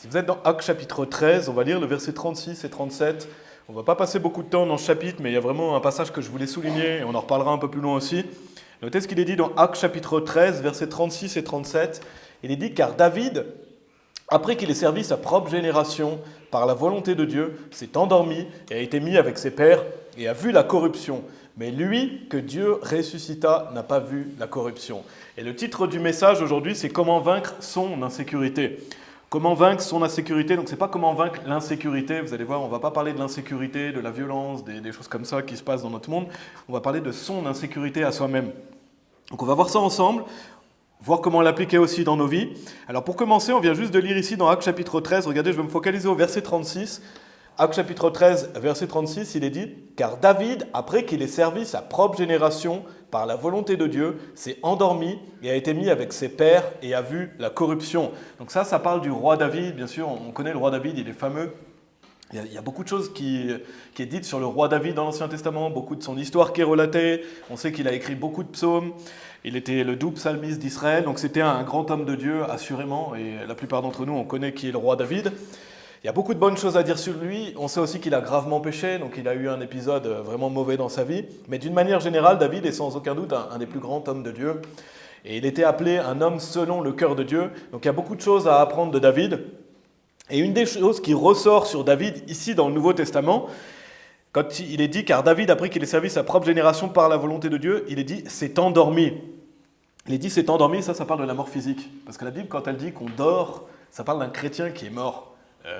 Si vous êtes dans Actes chapitre 13, on va lire le verset 36 et 37. On ne va pas passer beaucoup de temps dans ce chapitre, mais il y a vraiment un passage que je voulais souligner, et on en reparlera un peu plus loin aussi. Notez ce qu'il est dit dans Actes chapitre 13, versets 36 et 37. Il est dit « Car David, après qu'il ait servi sa propre génération par la volonté de Dieu, s'est endormi et a été mis avec ses pères et a vu la corruption. Mais lui, que Dieu ressuscita, n'a pas vu la corruption. » Et le titre du message aujourd'hui, c'est « Comment vaincre son insécurité ?» Comment vaincre son insécurité? Donc, ce n'est pas comment vaincre l'insécurité. Vous allez voir, on ne va pas parler de l'insécurité, de la violence, des choses comme ça qui se passent dans notre monde. On va parler de son insécurité à soi-même. Donc, on va voir ça ensemble, voir comment l'appliquer aussi dans nos vies. Alors, pour commencer, on vient juste de lire ici dans Actes chapitre 13. Regardez, je vais me focaliser au verset 36. Actes chapitre 13, verset 36, il est dit « Car David, après qu'il ait servi sa propre génération par la volonté de Dieu, s'est endormi et a été mis avec ses pères et a vu la corruption. » Donc ça parle du roi David. Bien sûr, on connaît le roi David, il est fameux. Il y a beaucoup de choses qui est dites sur le roi David dans l'Ancien Testament, beaucoup de son histoire qui est relatée. On sait qu'il a écrit beaucoup de psaumes. Il était le doux psalmiste d'Israël, donc c'était un grand homme de Dieu, assurément. Et la plupart d'entre nous, on connaît qui est le roi David. Il y a beaucoup de bonnes choses à dire sur lui. On sait aussi qu'il a gravement péché, donc il a eu un épisode vraiment mauvais dans sa vie. Mais d'une manière générale, David est sans aucun doute un des plus grands hommes de Dieu. Et il était appelé un homme selon le cœur de Dieu. Donc il y a beaucoup de choses à apprendre de David. Et une des choses qui ressort sur David ici dans le Nouveau Testament, quand il est dit « Car David, après qu'il ait servi sa propre génération par la volonté de Dieu, il est dit « s'est endormi ». Il est dit « s'est endormi », ça parle de la mort physique. Parce que la Bible, quand elle dit qu'on dort, ça parle d'un chrétien qui est mort.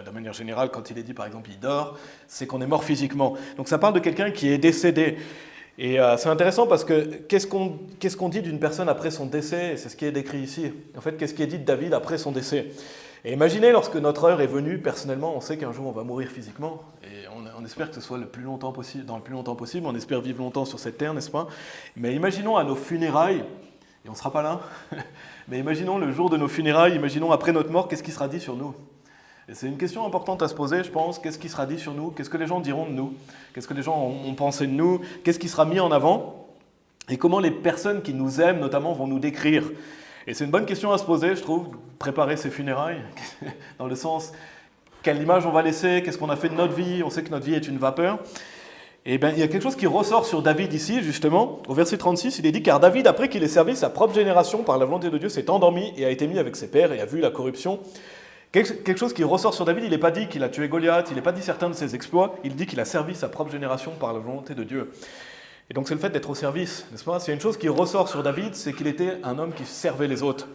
De manière générale, quand il est dit par exemple il dort, c'est qu'on est mort physiquement. Donc ça parle de quelqu'un qui est décédé. Et c'est intéressant parce que qu'est-ce qu'on dit d'une personne après son décès? C'est ce qui est décrit ici. En fait, qu'est-ce qui est dit de David après son décès? Et imaginez, lorsque notre heure est venue, personnellement, on sait qu'un jour on va mourir physiquement, et on espère que ce soit dans le plus longtemps possible, on espère vivre longtemps sur cette terre, n'est-ce pas? Mais imaginons à nos funérailles, et on ne sera pas là, mais imaginons le jour de nos funérailles, imaginons après notre mort, qu'est-ce qui sera dit sur nous? Et c'est une question importante à se poser, je pense. Qu'est-ce qui sera dit sur nous? Qu'est-ce que les gens diront de nous? Qu'est-ce que les gens ont pensé de nous? Qu'est-ce qui sera mis en avant? Et comment les personnes qui nous aiment, notamment, vont nous décrire? Et c'est une bonne question à se poser, je trouve, préparer ses funérailles, dans le sens, quelle image on va laisser? Qu'est-ce qu'on a fait de notre vie? On sait que notre vie est une vapeur. Et bien, il y a quelque chose qui ressort sur David ici, justement. Au verset 36, il est dit « Car David, après qu'il ait servi sa propre génération par la volonté de Dieu, s'est endormi et a été mis avec ses pères et a vu la corruption. » Quelque chose qui ressort sur David, il n'est pas dit qu'il a tué Goliath, il n'est pas dit certains de ses exploits, il dit qu'il a servi sa propre génération par la volonté de Dieu. Et donc c'est le fait d'être au service, n'est-ce pas? C'est une chose qui ressort sur David, c'est qu'il était un homme qui servait les autres.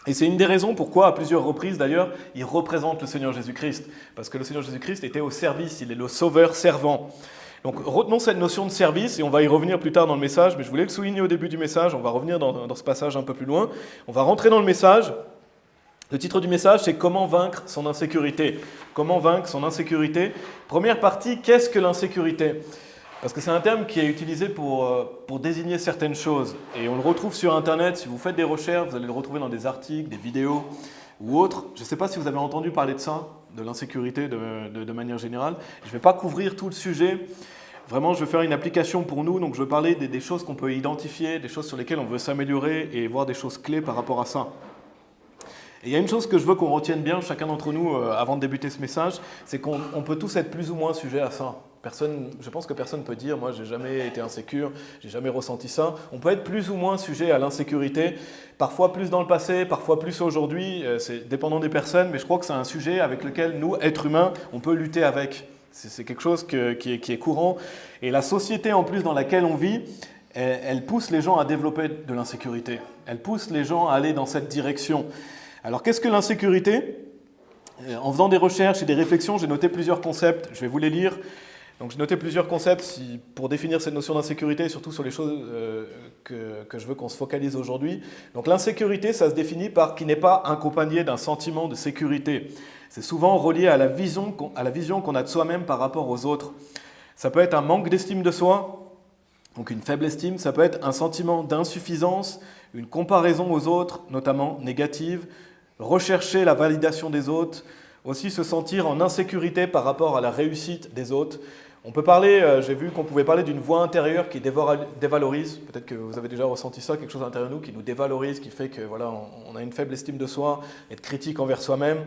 Et c'est une des raisons pourquoi, à plusieurs reprises d'ailleurs, il représente le Seigneur Jésus-Christ. Parce que le Seigneur Jésus-Christ était au service, il est le sauveur servant. Donc retenons cette notion de service, et on va y revenir plus tard dans le message, mais je voulais le souligner au début du message, on va revenir dans ce passage un peu plus loin. On va rentrer dans le message. Le titre du message, c'est « Comment vaincre son insécurité ?» Comment vaincre son insécurité? Première partie, qu'est-ce que l'insécurité? Parce que c'est un terme qui est utilisé pour désigner certaines choses. Et on le retrouve sur Internet. Si vous faites des recherches, vous allez le retrouver dans des articles, des vidéos ou autres. Je ne sais pas si vous avez entendu parler de ça, de l'insécurité de manière générale. Je ne vais pas couvrir tout le sujet. Vraiment, je vais faire une application pour nous. Donc, je vais parler des choses qu'on peut identifier, des choses sur lesquelles on veut s'améliorer et voir des choses clés par rapport à ça. Et il y a une chose que je veux qu'on retienne bien, chacun d'entre nous, avant de débuter ce message, c'est qu'on peut tous être plus ou moins sujet à ça. Je pense que personne ne peut dire « moi, j'ai jamais été insécure, j'ai jamais ressenti ça ». On peut être plus ou moins sujet à l'insécurité, parfois plus dans le passé, parfois plus aujourd'hui, c'est dépendant des personnes, mais je crois que c'est un sujet avec lequel nous, êtres humains, on peut lutter avec. C'est quelque chose qui est courant. Et la société, en plus, dans laquelle on vit, elle pousse les gens à développer de l'insécurité. Elle pousse les gens à aller dans cette direction. Alors, qu'est-ce que l'insécurité? En faisant des recherches et des réflexions, j'ai noté plusieurs concepts. Je vais vous les lire. Donc, j'ai noté plusieurs concepts pour définir cette notion d'insécurité, surtout sur les choses que je veux qu'on se focalise aujourd'hui. Donc, l'insécurité, ça se définit par qui n'est pas accompagné d'un sentiment de sécurité. C'est souvent relié à la vision qu'on a de soi-même par rapport aux autres. Ça peut être un manque d'estime de soi, donc une faible estime. Ça peut être un sentiment d'insuffisance, une comparaison aux autres, notamment négative, rechercher la validation des autres, aussi se sentir en insécurité par rapport à la réussite des autres, On peut parler, j'ai vu qu'on pouvait parler d'une voix intérieure qui dévalorise. Peut-être que vous avez déjà ressenti ça, quelque chose à l'intérieur de nous qui nous dévalorise, qui fait que voilà, on a une faible estime de soi, être critique envers soi-même.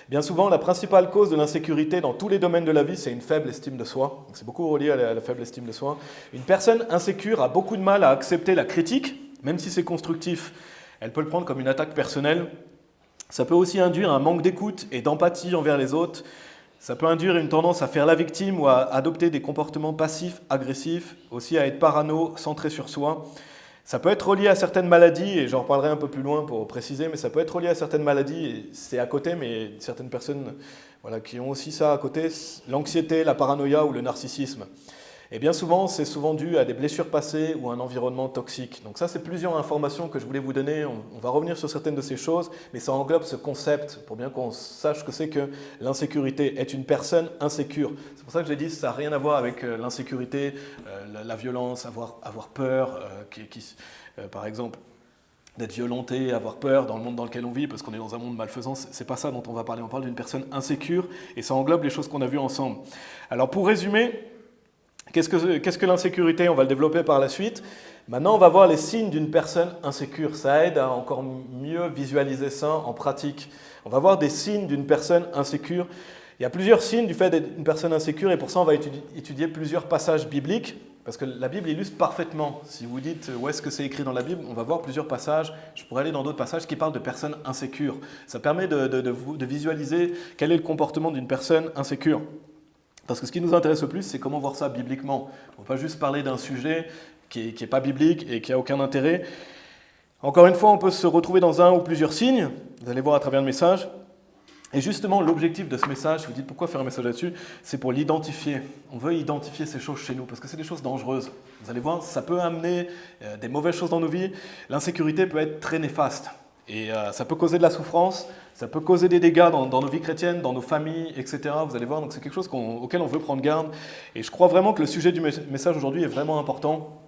Bien souvent, la principale cause de l'insécurité dans tous les domaines de la vie, c'est une faible estime de soi. C'est beaucoup relié à la faible estime de soi. Une personne insécure a beaucoup de mal à accepter la critique, même si c'est constructif. Elle peut le prendre comme une attaque personnelle. Ça peut aussi induire un manque d'écoute et d'empathie envers les autres. Ça peut induire une tendance à faire la victime ou à adopter des comportements passifs, agressifs, aussi à être parano, centré sur soi. Ça peut être relié à certaines maladies, et j'en reparlerai un peu plus loin pour préciser, mais ça peut être relié à certaines maladies, et c'est à côté, mais certaines personnes voilà, qui ont aussi ça à côté, l'anxiété, la paranoïa ou le narcissisme. Et bien souvent, c'est souvent dû à des blessures passées ou à un environnement toxique. Donc ça, c'est plusieurs informations que je voulais vous donner. On va revenir sur certaines de ces choses, mais ça englobe ce concept pour bien qu'on sache que c'est que l'insécurité est une personne insécure. C'est pour ça que j'ai dit que ça n'a rien à voir avec l'insécurité, la violence, avoir peur, par exemple, d'être violenté, avoir peur dans le monde dans lequel on vit, parce qu'on est dans un monde malfaisant, c'est pas ça dont on va parler. On parle d'une personne insécure, et ça englobe les choses qu'on a vues ensemble. Alors pour résumer, qu'est-ce que l'insécurité? On va le développer par la suite. Maintenant, on va voir les signes d'une personne insécure. Ça aide à encore mieux visualiser ça en pratique. On va voir des signes d'une personne insécure. Il y a plusieurs signes du fait d'être une personne insécure, et pour ça, on va étudier plusieurs passages bibliques, parce que la Bible illustre parfaitement. Si vous dites où est-ce que c'est écrit dans la Bible, on va voir plusieurs passages. Je pourrais aller dans d'autres passages qui parlent de personnes insécures. Ça permet de visualiser quel est le comportement d'une personne insécure. Parce que ce qui nous intéresse le plus, c'est comment voir ça bibliquement. On ne va pas juste parler d'un sujet qui n'est pas biblique et qui n'a aucun intérêt. Encore une fois, on peut se retrouver dans un ou plusieurs signes. Vous allez voir à travers le message. Et justement, l'objectif de ce message, vous dites pourquoi faire un message là-dessus, c'est pour l'identifier. On veut identifier ces choses chez nous, parce que c'est des choses dangereuses. Vous allez voir, ça peut amener des mauvaises choses dans nos vies. L'insécurité peut être très néfaste. Et ça peut causer de la souffrance, ça peut causer des dégâts dans nos vies chrétiennes, dans nos familles, etc. Vous allez voir, donc c'est quelque chose auquel on veut prendre garde. Et je crois vraiment que le sujet du message aujourd'hui est vraiment important.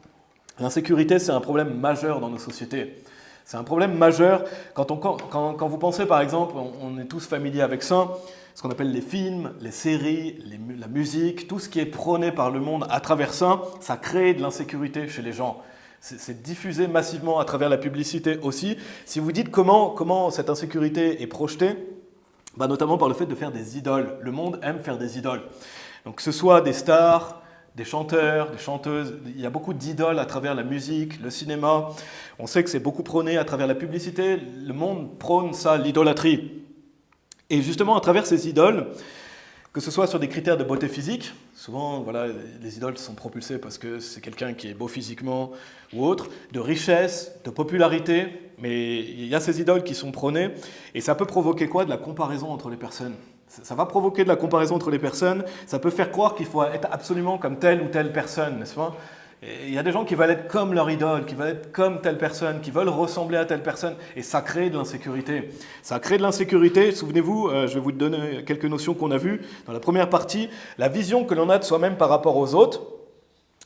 L'insécurité, c'est un problème majeur dans nos sociétés. C'est un problème majeur. Quand vous pensez, par exemple, on est tous familiers avec ça, ce qu'on appelle les films, les séries, la musique, tout ce qui est prôné par le monde à travers ça, ça crée de l'insécurité chez les gens. C'est diffusé massivement à travers la publicité aussi. Si vous dites comment cette insécurité est projetée, notamment par le fait de faire des idoles. Le monde aime faire des idoles. Donc que ce soit des stars, des chanteurs, des chanteuses, il y a beaucoup d'idoles à travers la musique, le cinéma. On sait que c'est beaucoup prôné à travers la publicité. Le monde prône ça, l'idolâtrie. Et justement, à travers ces idoles, que ce soit sur des critères de beauté physique, souvent voilà, les idoles sont propulsées parce que c'est quelqu'un qui est beau physiquement ou autre, de richesse, de popularité, mais il y a ces idoles qui sont prônées, et ça peut provoquer quoi? De la comparaison entre les personnes. Ça va provoquer de la comparaison entre les personnes, ça peut faire croire qu'il faut être absolument comme telle ou telle personne, n'est-ce pas? Et il y a des gens qui veulent être comme leur idole, qui veulent être comme telle personne, qui veulent ressembler à telle personne, et ça crée de l'insécurité. Ça crée de l'insécurité, souvenez-vous, je vais vous donner quelques notions qu'on a vues dans la première partie, la vision que l'on a de soi-même par rapport aux autres.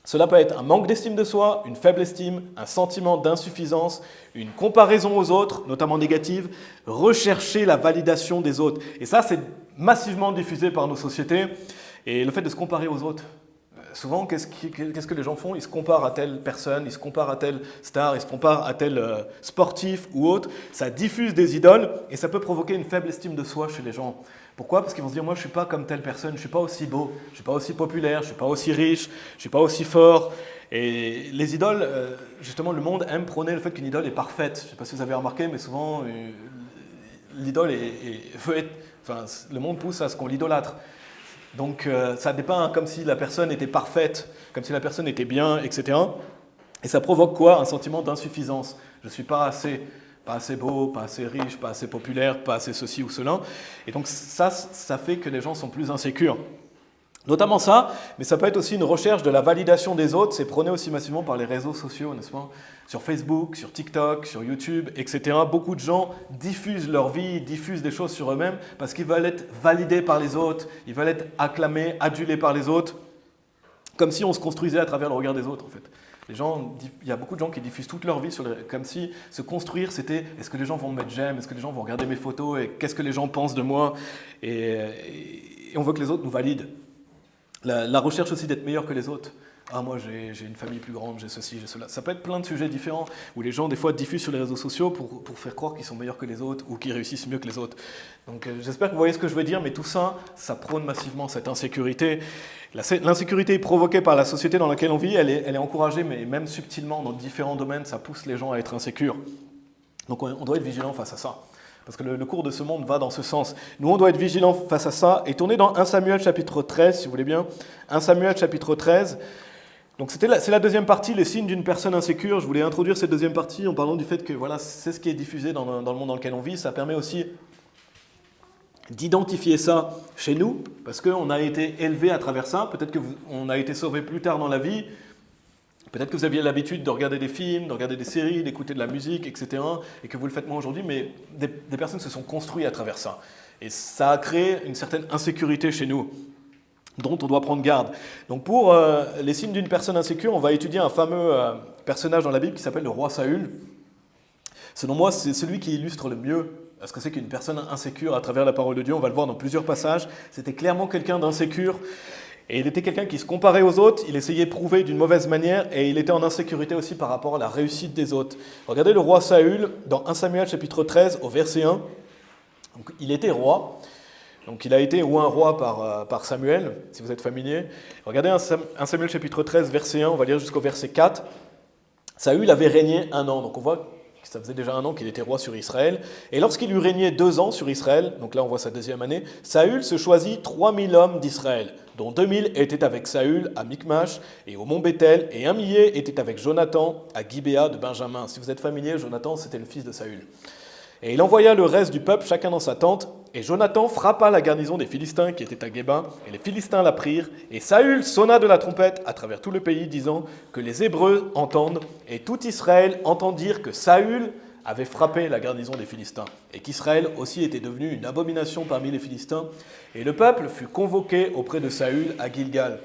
Cela peut être un manque d'estime de soi, une faible estime, un sentiment d'insuffisance, une comparaison aux autres, notamment négative, rechercher la validation des autres. Et ça, c'est massivement diffusé par nos sociétés, et le fait de se comparer aux autres. Souvent, qu'est-ce que les gens font? Ils se comparent à telle personne, ils se comparent à telle star, ils se comparent à tel sportif ou autre. Ça diffuse des idoles et ça peut provoquer une faible estime de soi chez les gens. Pourquoi? Parce qu'ils vont se dire, moi je ne suis pas comme telle personne, je ne suis pas aussi beau, je ne suis pas aussi populaire, je ne suis pas aussi riche, je ne suis pas aussi fort. Et les idoles, justement, le monde aime prôner le fait qu'une idole est parfaite. Je ne sais pas si vous avez remarqué, mais souvent, l'idole le monde pousse à ce qu'on l'idolâtre. Donc ça dépeint comme si la personne était parfaite, comme si la personne était bien, etc. Et ça provoque quoi? Un sentiment d'insuffisance. Je ne suis pas assez beau, pas assez riche, pas assez populaire, pas assez ceci ou cela. Et donc ça fait que les gens sont plus insécures. Notamment ça, mais ça peut être aussi une recherche de la validation des autres. C'est prôné aussi massivement par les réseaux sociaux, n'est-ce pas? Sur Facebook, sur TikTok, sur YouTube, etc. Beaucoup de gens diffusent leur vie, diffusent des choses sur eux-mêmes parce qu'ils veulent être validés par les autres, ils veulent être acclamés, adulés par les autres, comme si on se construisait à travers le regard des autres, en fait. Il y a beaucoup de gens qui diffusent toute leur vie comme si se construire, c'était est-ce que les gens vont me mettre j'aime, est-ce que les gens vont regarder mes photos et qu'est-ce que les gens pensent de moi, et on veut que les autres nous valident. La recherche aussi d'être meilleur que les autres. Ah, moi j'ai une famille plus grande, j'ai ceci, j'ai cela. Ça peut être plein de sujets différents où les gens des fois diffusent sur les réseaux sociaux pour faire croire qu'ils sont meilleurs que les autres ou qu'ils réussissent mieux que les autres. Donc j'espère que vous voyez ce que je veux dire, mais tout ça, ça prône massivement cette insécurité. L'insécurité est provoquée par la société dans laquelle on vit, elle est encouragée, mais même subtilement dans différents domaines, ça pousse les gens à être insécures. Donc on doit être vigilant face à ça. Parce que le cours de ce monde va dans ce sens. Nous, on doit être vigilants face à ça. Et tourner dans 1 Samuel chapitre 13, si vous voulez bien. 1 Samuel chapitre 13. Donc c'est la deuxième partie, les signes d'une personne insécure. Je voulais introduire cette deuxième partie en parlant du fait que voilà, c'est ce qui est diffusé dans le monde dans lequel on vit. Ça permet aussi d'identifier ça chez nous, parce qu'on a été élevé à travers ça. Peut-être qu'on a été sauvé plus tard dans la vie. Peut-être que vous aviez l'habitude de regarder des films, de regarder des séries, d'écouter de la musique, etc. Et que vous le faites moins aujourd'hui, mais des personnes se sont construites à travers ça. Et ça a créé une certaine insécurité chez nous, dont on doit prendre garde. Donc pour les signes d'une personne insécure, on va étudier un fameux personnage dans la Bible qui s'appelle le roi Saül. Selon moi, c'est celui qui illustre le mieux ce que c'est qu'une personne insécure à travers la parole de Dieu. On va le voir dans plusieurs passages. C'était clairement quelqu'un d'insécure. Et il était quelqu'un qui se comparait aux autres, il essayait de prouver d'une mauvaise manière et il était en insécurité aussi par rapport à la réussite des autres. Regardez le roi Saül dans 1 Samuel chapitre 13 au verset 1. Donc, il était roi, donc il a été ou un roi par Samuel, si vous êtes familier. Regardez 1 Samuel chapitre 13 verset 1, on va lire jusqu'au verset 4. Saül avait régné 1 an, donc on voit que ça faisait déjà 1 an qu'il était roi sur Israël. Et lorsqu'il eut régné 2 ans sur Israël, donc là on voit sa deuxième année, Saül se choisit 3000 hommes d'Israël, dont 2000 étaient avec Saül à Michmash et au mont Bethel, et 1 millier était avec Jonathan à Gibéa de Benjamin. Si vous êtes familier, Jonathan c'était le fils de Saül. Et il envoya le reste du peuple, chacun dans sa tente, et Jonathan frappa la garnison des Philistins qui étaient à Guéba, et les Philistins la prirent, et Saül sonna de la trompette à travers tout le pays, disant que les Hébreux entendent, et tout Israël entend dire que Saül avait frappé la garnison des Philistins, et qu'Israël aussi était devenu une abomination parmi les Philistins, et le peuple fut convoqué auprès de Saül à Gilgal.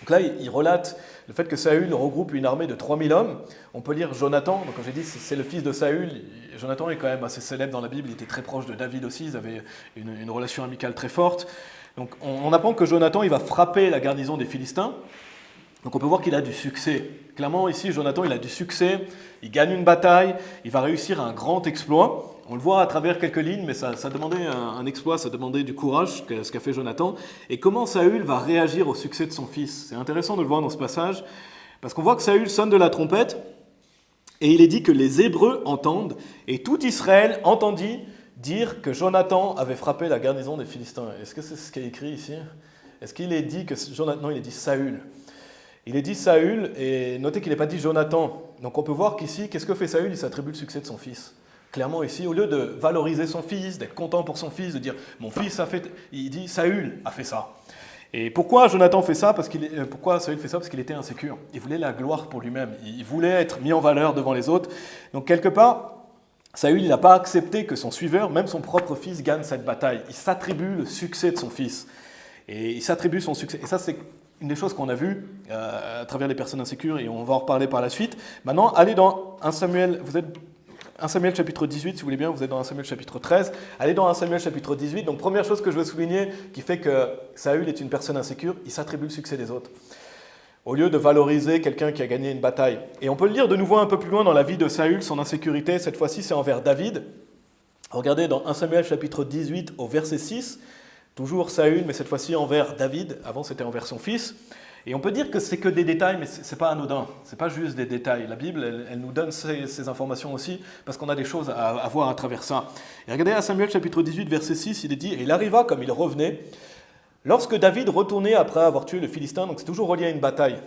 Donc là, il relate le fait que Saül regroupe une armée de 3000 hommes. On peut lire Jonathan, donc comme j'ai dit, c'est le fils de Saül. Jonathan est quand même assez célèbre dans la Bible, il était très proche de David aussi, ils avaient une relation amicale très forte. Donc on apprend que Jonathan, il va frapper la garnison des Philistins. Donc on peut voir qu'il a du succès. Clairement ici, Jonathan, il a du succès, il gagne une bataille, il va réussir un grand exploit. On le voit à travers quelques lignes, mais ça demandait un exploit, ça demandait du courage, ce qu'a fait Jonathan. Et comment Saül va réagir au succès de son fils. C'est intéressant de le voir dans ce passage, parce qu'on voit que Saül sonne de la trompette, et il est dit que les Hébreux entendent, et tout Israël entendit dire que Jonathan avait frappé la garnison des Philistins. Est-ce que c'est ce qui est écrit ici? Est-ce qu'il est dit que Jonathan, non, il est dit Saül. Il est dit Saül, et notez qu'il n'est pas dit Jonathan. Donc on peut voir qu'ici, qu'est-ce que fait Saül? Il s'attribue le succès de son fils. Clairement ici, au lieu de valoriser son fils, d'être content pour son fils, de dire « mon fils a fait », il dit « Saül a fait ça ». Et pourquoi Jonathan fait ça? Pourquoi Saül fait ça? Parce qu'il était insécure. Il voulait la gloire pour lui-même. Il voulait être mis en valeur devant les autres. Donc quelque part, Saül n'a pas accepté que son suiveur, même son propre fils, gagne cette bataille. Il s'attribue le succès de son fils. Et il s'attribue son succès. Et ça, c'est une des choses qu'on a vues à travers les personnes insécures, et on va en reparler par la suite. Maintenant, allez dans 1 Samuel, vous êtes 1 Samuel chapitre 18, si vous voulez bien, vous êtes dans 1 Samuel chapitre 13. Allez dans 1 Samuel chapitre 18. Donc première chose que je veux souligner, qui fait que Saül est une personne insécure, il s'attribue le succès des autres, au lieu de valoriser quelqu'un qui a gagné une bataille. Et on peut le lire de nouveau un peu plus loin dans la vie de Saül, son insécurité, cette fois-ci c'est envers David. Regardez dans 1 Samuel chapitre 18 au verset 6, toujours Saül, mais cette fois-ci envers David, avant c'était envers son fils. Et on peut dire que c'est que des détails, mais ce n'est pas anodin, ce n'est pas juste des détails. La Bible, elle nous donne ces informations aussi, parce qu'on a des choses à voir à travers ça. Et regardez à Samuel chapitre 18, verset 6, il est dit « Et il arriva comme il revenait, lorsque David retournait après avoir tué le Philistin », donc c'est toujours relié à une bataille,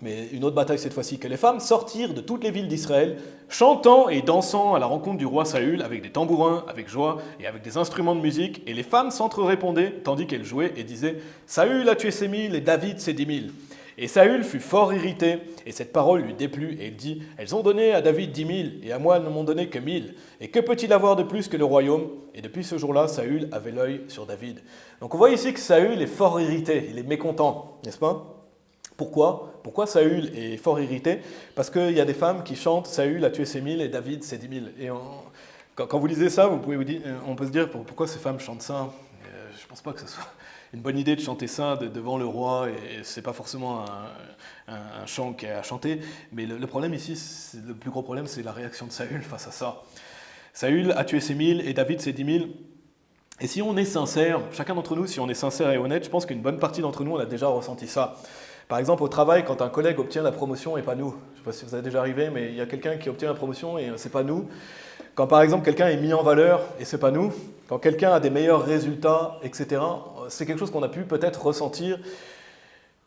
mais une autre bataille cette fois-ci, que les femmes sortirent de toutes les villes d'Israël, chantant et dansant à la rencontre du roi Saül, avec des tambourins, avec joie et avec des instruments de musique, et les femmes s'entre-répondaient, tandis qu'elles jouaient, et disaient « Saül a tué ses 1000 et David ses 10 000 ». Et Saül fut fort irrité, et cette parole lui déplut, et il dit « Elles ont donné à David 10 000, et à moi elles ne m'ont donné que 1000. Et que peut-il avoir de plus que le royaume ?» Et depuis ce jour-là, Saül avait l'œil sur David. Donc on voit ici que Saül est fort irrité, il est mécontent, n'est-ce pas? Pourquoi Saül est fort irrité? Parce qu'il y a des femmes qui chantent « Saül a tué ses 1000 et David ses 10 000 ». Et quand vous lisez ça, on peut se dire « Pourquoi ces femmes chantent ça ?» je ne pense pas que ce soit une bonne idée de chanter ça devant le roi, et ce n'est pas forcément un chant qui est à chanter. Mais le problème ici, le plus gros problème, c'est la réaction de Saül face à ça. Saül a tué ses 1000 et David ses 10 000. Et si on est sincère, chacun d'entre nous, si on est sincère et honnête, je pense qu'une bonne partie d'entre nous, on a déjà ressenti ça. Par exemple, au travail, quand un collègue obtient la promotion et pas nous. Je ne sais pas si vous avez déjà arrivé, mais il y a quelqu'un qui obtient la promotion et c'est pas nous. Quand par exemple quelqu'un est mis en valeur et c'est pas nous, quand quelqu'un a des meilleurs résultats, etc., c'est quelque chose qu'on a pu peut-être ressentir.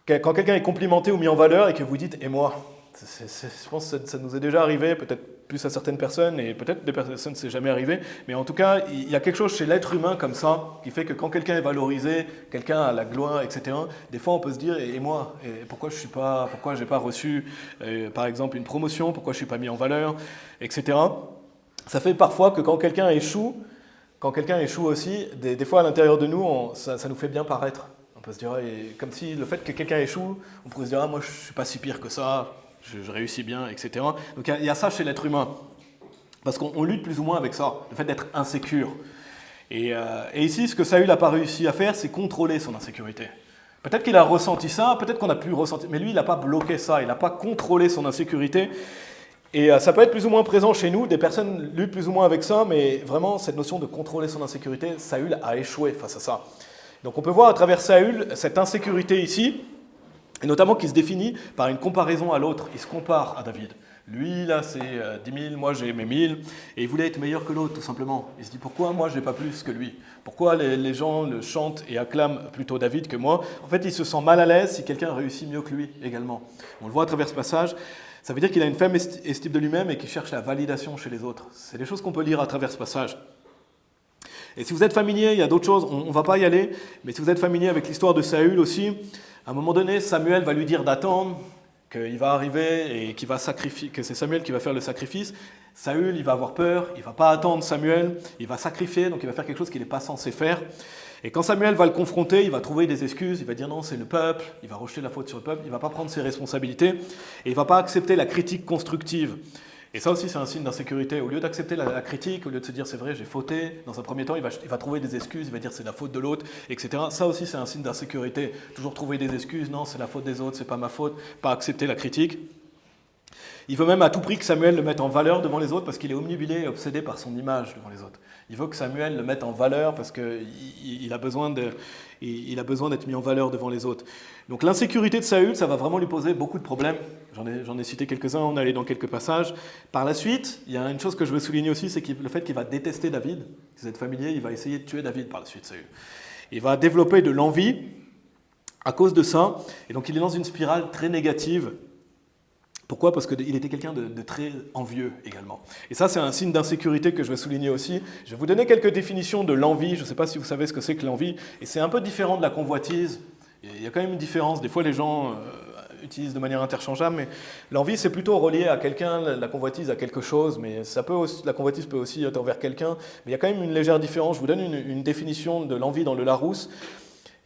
Quand quelqu'un est complimenté ou mis en valeur et que vous dites « et moi ?» Je pense que ça nous est déjà arrivé, peut-être plus à certaines personnes, et peut-être des personnes ne s'est jamais arrivé, mais en tout cas, il y a quelque chose chez l'être humain comme ça, qui fait que quand quelqu'un est valorisé, quelqu'un a la gloire, etc., des fois on peut se dire « et moi, et pourquoi je n'ai pas reçu, par exemple, une promotion, pourquoi je ne suis pas mis en valeur, etc. » Ça fait parfois que quand quelqu'un échoue aussi, des fois à l'intérieur de nous, ça nous fait bien paraître. On peut se dire, comme si le fait que quelqu'un échoue, on pourrait se dire, ah, moi je ne suis pas si pire que ça, je réussis bien, etc. Donc il y a ça chez l'être humain. Parce qu'on lutte plus ou moins avec ça, le fait d'être insécure. Et ici, ce que Saül n'a pas réussi à faire, c'est contrôler son insécurité. Peut-être qu'il a ressenti ça, peut-être qu'on a pu ressentir, mais lui, il n'a pas bloqué ça, il n'a pas contrôlé son insécurité. Et ça peut être plus ou moins présent chez nous, des personnes luttent plus ou moins avec ça, mais vraiment, cette notion de contrôler son insécurité, Saül a échoué face à ça. Donc on peut voir à travers Saül cette insécurité ici, et notamment qui se définit par une comparaison à l'autre. Il se compare à David. Lui, là, c'est 10 000, moi j'ai mes 1000, et il voulait être meilleur que l'autre, tout simplement. Il se dit, pourquoi moi, je n'ai pas plus que lui? Pourquoi les gens le chantent et acclament plutôt David que moi? En fait, il se sent mal à l'aise si quelqu'un réussit mieux que lui également. On le voit à travers ce passage. Ça veut dire qu'il a une faible estime de lui-même et qu'il cherche la validation chez les autres. C'est des choses qu'on peut lire à travers ce passage. Et si vous êtes familier, il y a d'autres choses, on ne va pas y aller, mais si vous êtes familier avec l'histoire de Saül aussi, à un moment donné, Samuel va lui dire d'attendre, qu'il va arriver et qu'il va sacrifier, que c'est Samuel qui va faire le sacrifice. Saül, il va avoir peur, il ne va pas attendre Samuel, il va sacrifier, donc il va faire quelque chose qu'il n'est pas censé faire. Et quand Samuel va le confronter, il va trouver des excuses, il va dire non, c'est le peuple, il va rejeter la faute sur le peuple, il ne va pas prendre ses responsabilités, et il ne va pas accepter la critique constructive. Et ça aussi, c'est un signe d'insécurité. Au lieu d'accepter la critique, au lieu de se dire c'est vrai, j'ai fauté, dans un premier temps, il va trouver des excuses, il va dire c'est la faute de l'autre, etc. Ça aussi, c'est un signe d'insécurité. Toujours trouver des excuses, non, c'est la faute des autres, c'est pas ma faute, pas accepter la critique. Il veut même à tout prix que Samuel le mette en valeur devant les autres parce qu'il est omnubilé et obsédé par son image devant les autres. Il veut que Samuel le mette en valeur parce qu'il a besoin d'être mis en valeur devant les autres. Donc l'insécurité de Saül, ça va vraiment lui poser beaucoup de problèmes. J'en ai cité quelques-uns, on est allé dans quelques passages. Par la suite, il y a une chose que je veux souligner aussi, c'est le fait qu'il va détester David. Si vous êtes familier, il va essayer de tuer David par la suite, Saül. Il va développer de l'envie à cause de ça. Et donc il est dans une spirale très négative. Pourquoi? Parce qu'il était quelqu'un de très envieux également. Et ça, c'est un signe d'insécurité que je vais souligner aussi. Je vais vous donner quelques définitions de l'envie. Je ne sais pas si vous savez ce que c'est que l'envie. Et c'est un peu différent de la convoitise. Il y a quand même une différence. Des fois, les gens utilisent de manière interchangeable. Mais l'envie, c'est plutôt relié à quelqu'un. La convoitise à quelque chose. Mais la convoitise peut aussi être envers quelqu'un. Mais il y a quand même une légère différence. Je vous donne une définition de l'envie dans le Larousse.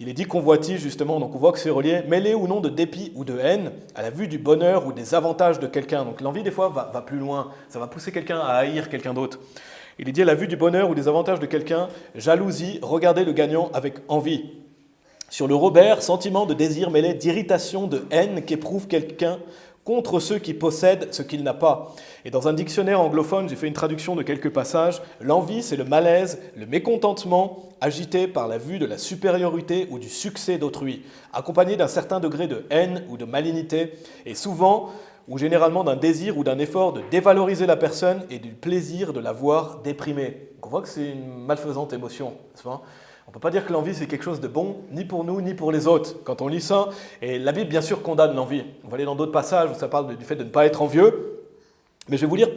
Il est dit convoitise, justement, donc on voit que c'est relié, mêlé ou non de dépit ou de haine à la vue du bonheur ou des avantages de quelqu'un. Donc l'envie, des fois, va plus loin. Ça va pousser quelqu'un à haïr quelqu'un d'autre. Il est dit à la vue du bonheur ou des avantages de quelqu'un, jalousie, regarder le gagnant avec envie. Sur le Robert, sentiment de désir mêlé d'irritation, de haine qu'éprouve quelqu'un contre ceux qui possèdent ce qu'il n'a pas. Et dans un dictionnaire anglophone, j'ai fait une traduction de quelques passages. L'envie, c'est le malaise, le mécontentement agité par la vue de la supériorité ou du succès d'autrui, accompagné d'un certain degré de haine ou de malignité, et souvent ou généralement d'un désir ou d'un effort de dévaloriser la personne et du plaisir de la voir déprimée. Donc on voit que c'est une malfaisante émotion, n'est-ce pas ? On ne peut pas dire que l'envie, c'est quelque chose de bon, ni pour nous, ni pour les autres. Quand on lit ça, et la Bible, bien sûr, condamne l'envie. On va aller dans d'autres passages où ça parle du fait de ne pas être envieux. Mais je vais vous lire,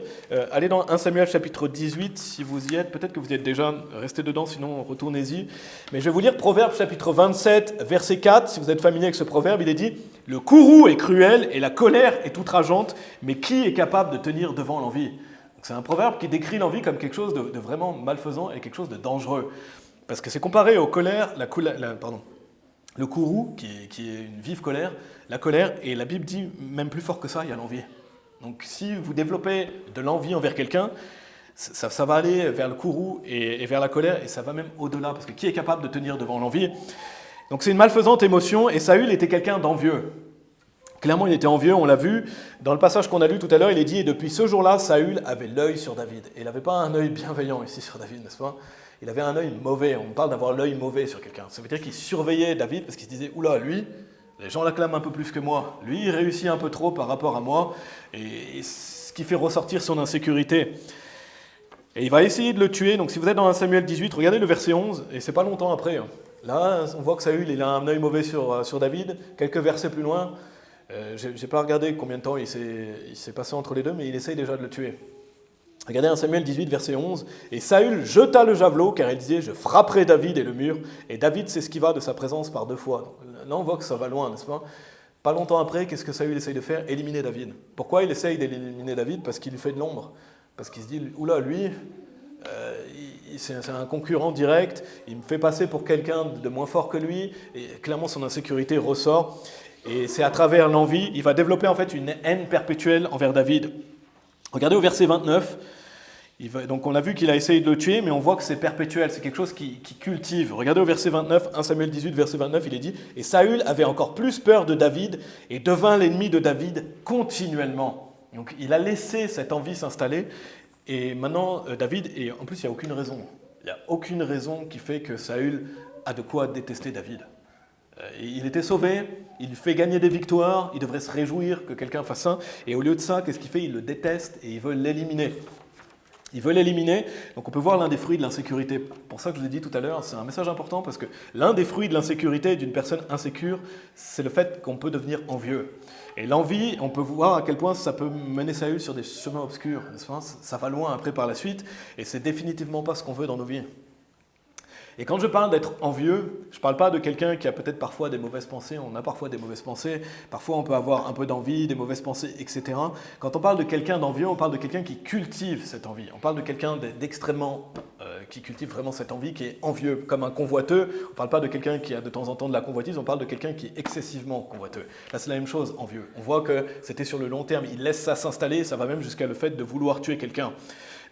allez dans 1 Samuel chapitre 18, si vous y êtes. Peut-être que vous y êtes déjà, restez dedans, sinon retournez-y. Mais je vais vous lire Proverbe chapitre 27, verset 4. Si vous êtes familier avec ce proverbe, il est dit « Le courroux est cruel et la colère est outrageante, mais qui est capable de tenir devant l'envie ?» C'est un proverbe qui décrit l'envie comme quelque chose de vraiment malfaisant et quelque chose de dangereux. Parce que c'est comparé aux colères, le courroux, qui est une vive colère, la colère, et la Bible dit même plus fort que ça, il y a l'envie. Donc si vous développez de l'envie envers quelqu'un, Ça va aller vers le courroux et vers la colère, et ça va même au-delà, parce que qui est capable de tenir devant l'envie? Donc c'est une malfaisante émotion, et Saül était quelqu'un d'envieux. Clairement, il était envieux, on l'a vu. Dans le passage qu'on a lu tout à l'heure, il est dit « Et depuis ce jour-là, Saül avait l'œil sur David. » Et il n'avait pas un œil bienveillant ici sur David, n'est-ce pas? Il avait un œil mauvais. On parle d'avoir l'œil mauvais sur quelqu'un. Ça veut dire qu'il surveillait David parce qu'il se disait « Oula, lui, les gens l'acclament un peu plus que moi. Lui, il réussit un peu trop par rapport à moi. » Et ce qui fait ressortir son insécurité. Et il va essayer de le tuer. Donc si vous êtes dans 1 Samuel 18, regardez le verset 11, et c'est pas longtemps après. Là, on voit que Saül, il a un œil mauvais sur David. Quelques versets plus loin, je n'ai pas regardé combien de temps il s'est passé entre les deux, mais il essaye déjà de le tuer. Regardez 1 Samuel 18, verset 11. « Et Saül jeta le javelot, car il disait, je frapperai David et le mur. Et David s'esquiva de sa présence par 2 fois. » Donc, là, on voit que ça va loin, n'est-ce pas? Pas longtemps après, qu'est-ce que Saül essaye de faire? Éliminer David. Pourquoi il essaye d'éliminer David? Parce qu'il lui fait de l'ombre. Parce qu'il se dit, oula, lui, c'est un concurrent direct, il me fait passer pour quelqu'un de moins fort que lui, et clairement son insécurité ressort. Et c'est à travers l'envie, il va développer en fait une haine perpétuelle envers David. Regardez au verset 29, donc on a vu qu'il a essayé de le tuer, mais on voit que c'est perpétuel, c'est quelque chose qui cultive. Regardez au verset 29, 1 Samuel 18, verset 29, il est dit « Et Saül avait encore plus peur de David et devint l'ennemi de David continuellement. » Donc il a laissé cette envie s'installer, et maintenant David, et en plus il n'y a aucune raison. Il n'y a aucune raison qui fait que Saül a de quoi détester David. Il était sauvé, il fait gagner des victoires, il devrait se réjouir que quelqu'un fasse ça, et au lieu de ça, qu'est-ce qu'il fait? Il le déteste et il veut l'éliminer. Il veut l'éliminer, donc on peut voir l'un des fruits de l'insécurité. Pour ça que je vous ai dit tout à l'heure, c'est un message important, parce que l'un des fruits de l'insécurité d'une personne insécure, c'est le fait qu'on peut devenir envieux. Et l'envie, on peut voir à quel point ça peut mener Saül sur des chemins obscurs, n'est-ce pas? Ça va loin après par la suite, et c'est définitivement pas ce qu'on veut dans nos vies. Et quand je parle d'être envieux, je ne parle pas de quelqu'un qui a peut-être parfois des mauvaises pensées, on a parfois des mauvaises pensées, parfois on peut avoir un peu d'envie, des mauvaises pensées, etc. Quand on parle de quelqu'un d'envieux, on parle de quelqu'un qui cultive cette envie. On parle de quelqu'un d'extrêmement, qui cultive vraiment cette envie, qui est envieux, comme un convoiteux. On ne parle pas de quelqu'un qui a de temps en temps de la convoitise, on parle de quelqu'un qui est excessivement convoiteux. Là c'est la même chose, envieux. On voit que c'était sur le long terme, il laisse ça s'installer, ça va même jusqu'à le fait de vouloir tuer quelqu'un.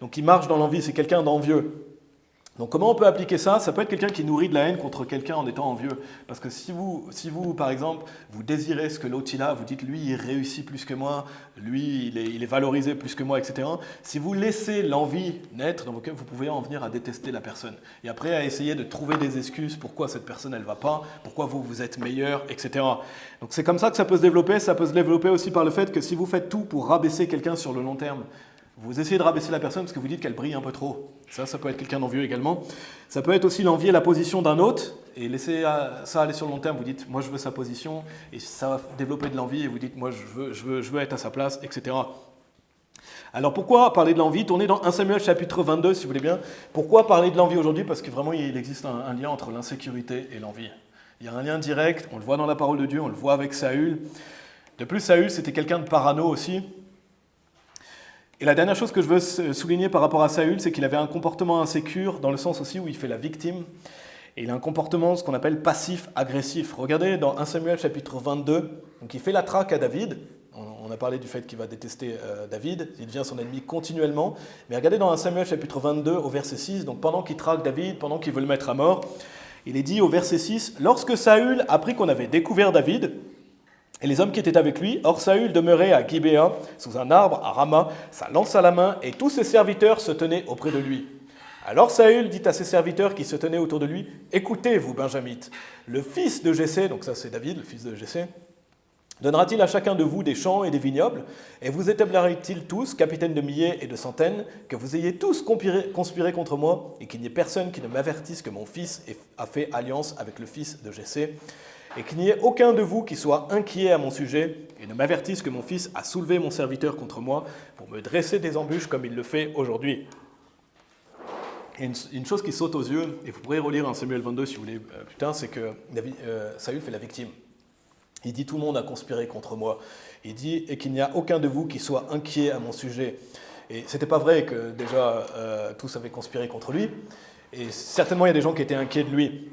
Donc il marche dans l'envie, c'est quelqu'un d'envieux. Donc comment on peut appliquer ça? Ça peut être quelqu'un qui nourrit de la haine contre quelqu'un en étant envieux. Parce que si vous, par exemple, vous désirez ce que l'autre il a, vous dites lui il réussit plus que moi, lui il est valorisé plus que moi, etc. Si vous laissez l'envie naître dans vos cœurs, vous pouvez en venir à détester la personne. Et après à essayer de trouver des excuses pourquoi cette personne elle va pas, pourquoi vous êtes meilleur, etc. Donc c'est comme ça que ça peut se développer. Ça peut se développer aussi par le fait que si vous faites tout pour rabaisser quelqu'un sur le long terme, vous essayez de rabaisser la personne parce que vous dites qu'elle brille un peu trop. Ça peut être quelqu'un d'envieux également. Ça peut être aussi l'envier la position d'un autre et laisser ça aller sur le long terme. Vous dites, moi je veux sa position et ça va développer de l'envie et vous dites, moi je veux être à sa place, etc. Alors pourquoi parler de l'envie? Tournez dans 1 Samuel chapitre 22 si vous voulez bien. Pourquoi parler de l'envie aujourd'hui? Parce que vraiment il existe un lien entre l'insécurité et l'envie. Il y a un lien direct, on le voit dans la parole de Dieu, on le voit avec Saül. De plus, Saül c'était quelqu'un de parano aussi. Et la dernière chose que je veux souligner par rapport à Saül, c'est qu'il avait un comportement insécure, dans le sens aussi où il fait la victime. Et il a un comportement, ce qu'on appelle passif-agressif. Regardez dans 1 Samuel chapitre 22, donc il fait la traque à David. On a parlé du fait qu'il va détester David, il devient son ennemi continuellement. Mais regardez dans 1 Samuel chapitre 22 au verset 6, donc pendant qu'il traque David, pendant qu'il veut le mettre à mort, il est dit au verset 6, « Lorsque Saül apprit qu'on avait découvert David, et les hommes qui étaient avec lui, or Saül demeurait à Gibéa, sous un arbre, à Rama, sa lance à la main, et tous ses serviteurs se tenaient auprès de lui. Alors Saül dit à ses serviteurs qui se tenaient autour de lui, « Écoutez, vous Benjamites, le fils de Jessé, donc ça c'est David, le fils de Jessé, donnera-t-il à chacun de vous des champs et des vignobles, et vous établira-t-il tous, capitaines de milliers et de centaines, que vous ayez tous conspiré contre moi, et qu'il n'y ait personne qui ne m'avertisse que mon fils a fait alliance avec le fils de Jessé, et qu'il n'y ait aucun de vous qui soit inquiet à mon sujet, et ne m'avertisse que mon fils a soulevé mon serviteur contre moi, pour me dresser des embûches comme il le fait aujourd'hui. » Et une chose qui saute aux yeux, et vous pourrez relire en Samuel 22 si vous voulez plus tard, c'est que Saül fait la victime. Il dit « Tout le monde a conspiré contre moi ». Il dit « Et qu'il n'y a aucun de vous qui soit inquiet à mon sujet ». Et ce n'était pas vrai que déjà tous avaient conspiré contre lui, et certainement il y a des gens qui étaient inquiets de lui.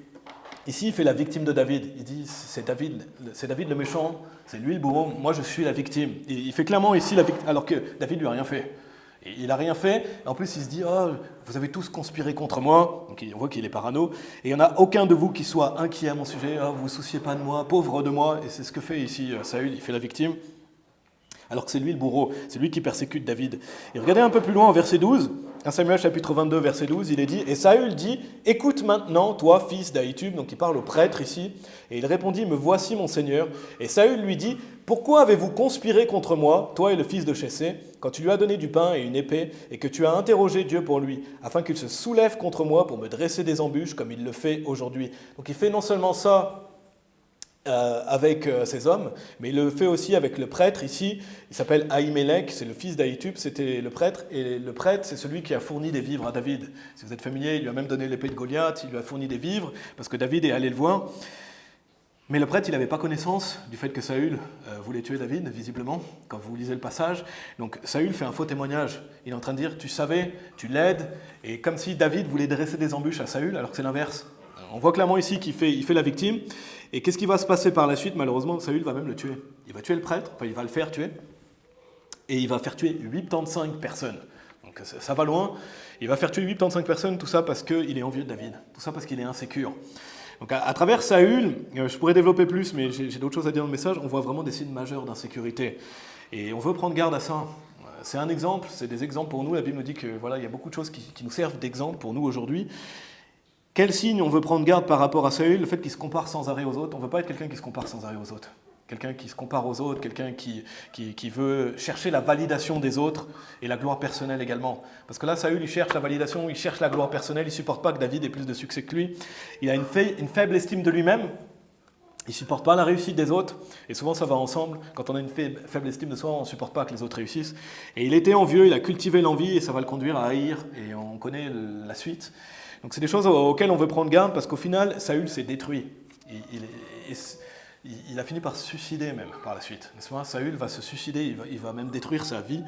Ici, il fait la victime de David. Il dit, c'est David le méchant, c'est lui le bourreau, moi je suis la victime. Et il fait clairement ici la victime, alors que David lui a rien fait. Et il n'a rien fait. En plus, il se dit, oh, vous avez tous conspiré contre moi. Donc on voit qu'il est parano. Et il n'y en a aucun de vous qui soit inquiet à mon sujet. Oh, vous ne vous souciez pas de moi, pauvre de moi. Et c'est ce que fait ici Saül, il fait la victime. Alors que c'est lui le bourreau, c'est lui qui persécute David. Et regardez un peu plus loin en verset 12, 1 Samuel chapitre 22, verset 12, il est dit « Et Saül dit, écoute maintenant, toi, fils d'Ahitub », donc il parle au prêtre ici, et il répondit « Me voici mon Seigneur ». Et Saül lui dit « Pourquoi avez-vous conspiré contre moi, toi et le fils de Chessé, quand tu lui as donné du pain et une épée, et que tu as interrogé Dieu pour lui, afin qu'il se soulève contre moi pour me dresser des embûches, comme il le fait aujourd'hui ?» Donc il fait non seulement ça avec ses hommes, mais il le fait aussi avec le prêtre ici. Il s'appelle Ahimelech, c'est le fils d'Ahitub, c'était le prêtre, et le prêtre, c'est celui qui a fourni des vivres à David. Si vous êtes familier, il lui a même donné l'épée de Goliath, il lui a fourni des vivres, parce que David est allé le voir. Mais le prêtre, il n'avait pas connaissance du fait que Saül voulait tuer David, visiblement, quand vous lisez le passage. Donc Saül fait un faux témoignage. Il est en train de dire, tu savais, tu l'aides, et comme si David voulait dresser des embûches à Saül, alors que c'est l'inverse. On voit clairement ici qu'il fait la victime. Et qu'est-ce qui va se passer par la suite? Malheureusement, Saül va même le tuer. Il va tuer le prêtre, enfin il va le faire tuer, et il va faire tuer 85 personnes. Donc ça va loin. Il va faire tuer 85 personnes, tout ça parce qu'il est envieux de David, tout ça parce qu'il est insécure. Donc à travers Saül, je pourrais développer plus, mais j'ai d'autres choses à dire dans le message, on voit vraiment des signes majeurs d'insécurité. Et on veut prendre garde à ça. C'est un exemple, c'est des exemples pour nous. La Bible nous dit que voilà, il y a beaucoup de choses qui nous servent d'exemple pour nous aujourd'hui. Quel signe on veut prendre garde par rapport à Saül? Le fait qu'il se compare sans arrêt aux autres. On ne veut pas être quelqu'un qui se compare sans arrêt aux autres. Quelqu'un qui se compare aux autres, quelqu'un qui veut chercher la validation des autres et la gloire personnelle également. Parce que là, Saül, il cherche la validation, il cherche la gloire personnelle, il ne supporte pas que David ait plus de succès que lui. Il a une faible estime de lui-même, il ne supporte pas la réussite des autres. Et souvent, ça va ensemble. Quand on a une faible estime de soi, on ne supporte pas que les autres réussissent. Et il était envieux, il a cultivé l'envie et ça va le conduire à haïr. Et on connaît la suite. Donc c'est des choses auxquelles on veut prendre garde parce qu'au final, Saül s'est détruit. Il a fini par se suicider même par la suite. Saül va se suicider, il va même détruire sa vie.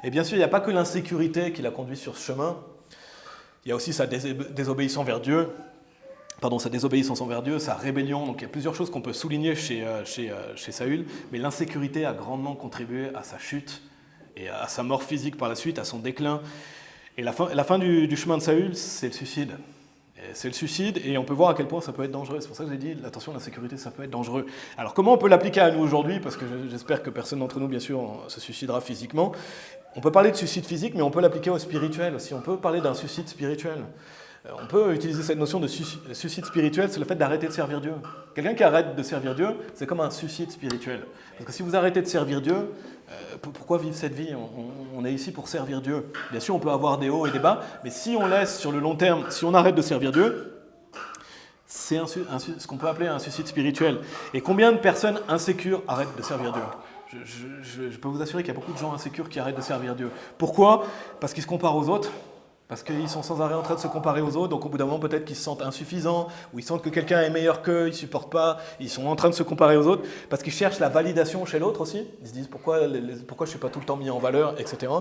Et bien sûr, il n'y a pas que l'insécurité qui l'a conduit sur ce chemin. Il y a aussi sa désobéissance envers Dieu. Sa désobéissance envers Dieu, sa rébellion. Donc il y a plusieurs choses qu'on peut souligner chez Saül. Mais l'insécurité a grandement contribué à sa chute et à sa mort physique par la suite, à son déclin. Et la fin du chemin de Saül, c'est le suicide. C'est le suicide, et on peut voir à quel point ça peut être dangereux. C'est pour ça que j'ai dit, attention, l'insécurité, ça peut être dangereux. Alors comment on peut l'appliquer à nous aujourd'hui? Parce que j'espère que personne d'entre nous, bien sûr, se suicidera physiquement. On peut parler de suicide physique, mais on peut l'appliquer au spirituel aussi. On peut parler d'un suicide spirituel. On peut utiliser cette notion de suicide spirituel, c'est le fait d'arrêter de servir Dieu. Quelqu'un qui arrête de servir Dieu, c'est comme un suicide spirituel. Parce que si vous arrêtez de servir Dieu, pourquoi vivre cette vie? On est ici pour servir Dieu. Bien sûr, on peut avoir des hauts et des bas, mais si on laisse sur le long terme, si on arrête de servir Dieu, c'est ce qu'on peut appeler un suicide spirituel. Et combien de personnes insécures arrêtent de servir Dieu? Je peux vous assurer qu'il y a beaucoup de gens insécures qui arrêtent de servir Dieu. Pourquoi? Parce qu'ils se comparent aux autres. Parce qu'ils sont sans arrêt en train de se comparer aux autres, donc au bout d'un moment, peut-être qu'ils se sentent insuffisants, ou ils sentent que quelqu'un est meilleur qu'eux, ils ne supportent pas, ils sont en train de se comparer aux autres, parce qu'ils cherchent la validation chez l'autre aussi. Ils se disent pourquoi je ne suis pas tout le temps mis en valeur, etc.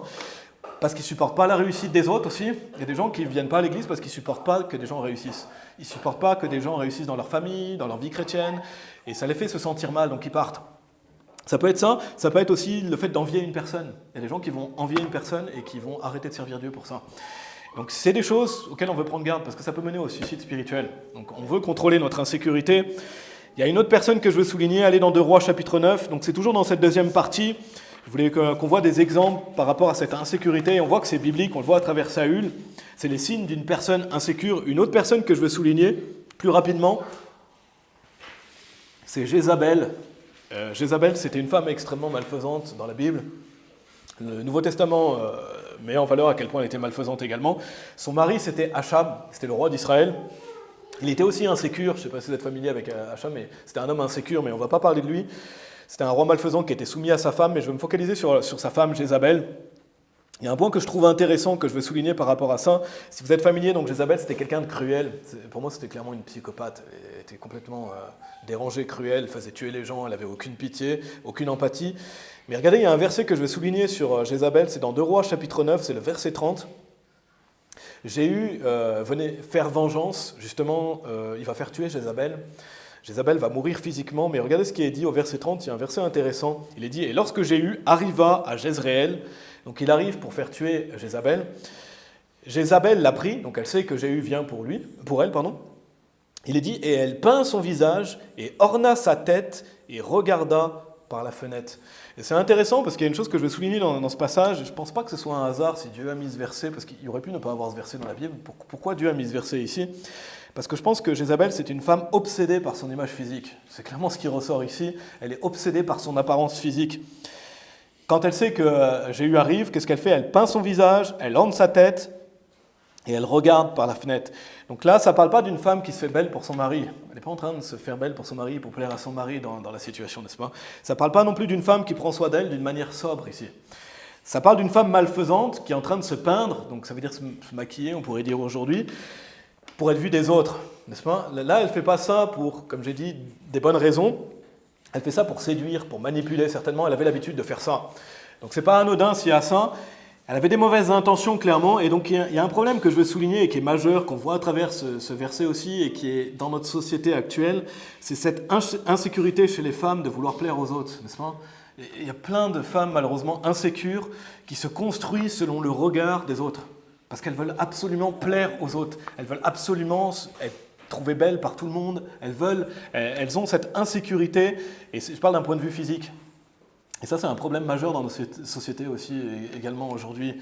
Parce qu'ils ne supportent pas la réussite des autres aussi. Il y a des gens qui ne viennent pas à l'église parce qu'ils ne supportent pas que des gens réussissent. Ils ne supportent pas que des gens réussissent dans leur famille, dans leur vie chrétienne, et ça les fait se sentir mal, donc ils partent. Ça peut être ça peut être aussi le fait d'envier une personne. Il y a des gens qui vont envier une personne et qui vont arrêter de servir Dieu pour ça. Donc c'est des choses auxquelles on veut prendre garde parce que ça peut mener au suicide spirituel. Donc on veut contrôler notre insécurité. Il y a une autre personne que je veux souligner, elle est dans 2 Rois chapitre 9, donc c'est toujours dans cette deuxième partie. Je voulais qu'on voit des exemples par rapport à cette insécurité. On voit que c'est biblique, on le voit à travers Saül. C'est les signes d'une personne insécure. Une autre personne que je veux souligner plus rapidement, c'est Jézabel. Jézabel, c'était une femme extrêmement malfaisante dans la Bible. Le Nouveau Testament met en valeur à quel point elle était malfaisante également. Son mari, c'était Achab, c'était le roi d'Israël. Il était aussi insécure, je ne sais pas si vous êtes familier avec Achab, mais c'était un homme insécure, mais on ne va pas parler de lui. C'était un roi malfaisant qui était soumis à sa femme, mais je vais me focaliser sur sa femme, Jézabel. Il y a un point que je trouve intéressant, que je veux souligner par rapport à ça. Si vous êtes familier, donc Jézabel, c'était quelqu'un de cruel. Pour moi, c'était clairement une psychopathe. Elle était complètement dérangée, cruelle, elle faisait tuer les gens, elle n'avait aucune pitié, aucune empathie. Mais regardez, il y a un verset que je vais souligner sur Jézabel, c'est dans 2 Rois chapitre 9, c'est le verset 30. Jéhu venait faire vengeance, justement, il va faire tuer Jézabel. Jézabel va mourir physiquement, mais regardez ce qui est dit au verset 30, il y a un verset intéressant. Il est dit « Et lorsque Jéhu arriva à Jezréel », donc il arrive pour faire tuer Jézabel, Jézabel l'a pris, donc elle sait que Jéhu vient pour elle, pardon. Il est dit « Et elle peint son visage et orna sa tête et regarda par la fenêtre. » Et c'est intéressant parce qu'il y a une chose que je vais souligner dans ce passage, je ne pense pas que ce soit un hasard si Dieu a mis ce verset, parce qu'il aurait pu ne pas avoir ce verset dans la Bible. Pourquoi Dieu a mis ce verset ici ? Parce que je pense que Jézabel, c'est une femme obsédée par son image physique. C'est clairement ce qui ressort ici. Elle est obsédée par son apparence physique. Quand elle sait que Jéhu arrive, qu'est-ce qu'elle fait ? Elle peint son visage, elle orne sa tête et elle regarde par la fenêtre. Donc là, ça ne parle pas d'une femme qui se fait belle pour son mari. Elle n'est pas en train de se faire belle pour son mari, pour plaire à son mari dans la situation, n'est-ce pas ? Ça ne parle pas non plus d'une femme qui prend soin d'elle d'une manière sobre ici. Ça parle d'une femme malfaisante qui est en train de se peindre, donc ça veut dire se maquiller, on pourrait dire aujourd'hui, pour être vue des autres, n'est-ce pas ? Là, elle ne fait pas ça pour, comme j'ai dit, des bonnes raisons. Elle fait ça pour séduire, pour manipuler, certainement. Elle avait l'habitude de faire ça. Donc ce n'est pas anodin s'il y a ça. Elle avait des mauvaises intentions, clairement, et donc il y a un problème que je veux souligner et qui est majeur, qu'on voit à travers ce verset aussi, et qui est dans notre société actuelle, c'est cette insécurité chez les femmes de vouloir plaire aux autres, n'est-ce pas ? Il y a plein de femmes, malheureusement, insécures, qui se construisent selon le regard des autres, parce qu'elles veulent absolument plaire aux autres, elles veulent absolument être trouvées belles par tout le monde, elles ont cette insécurité, et je parle d'un point de vue physique. Et ça, c'est un problème majeur dans nos sociétés aussi, également aujourd'hui.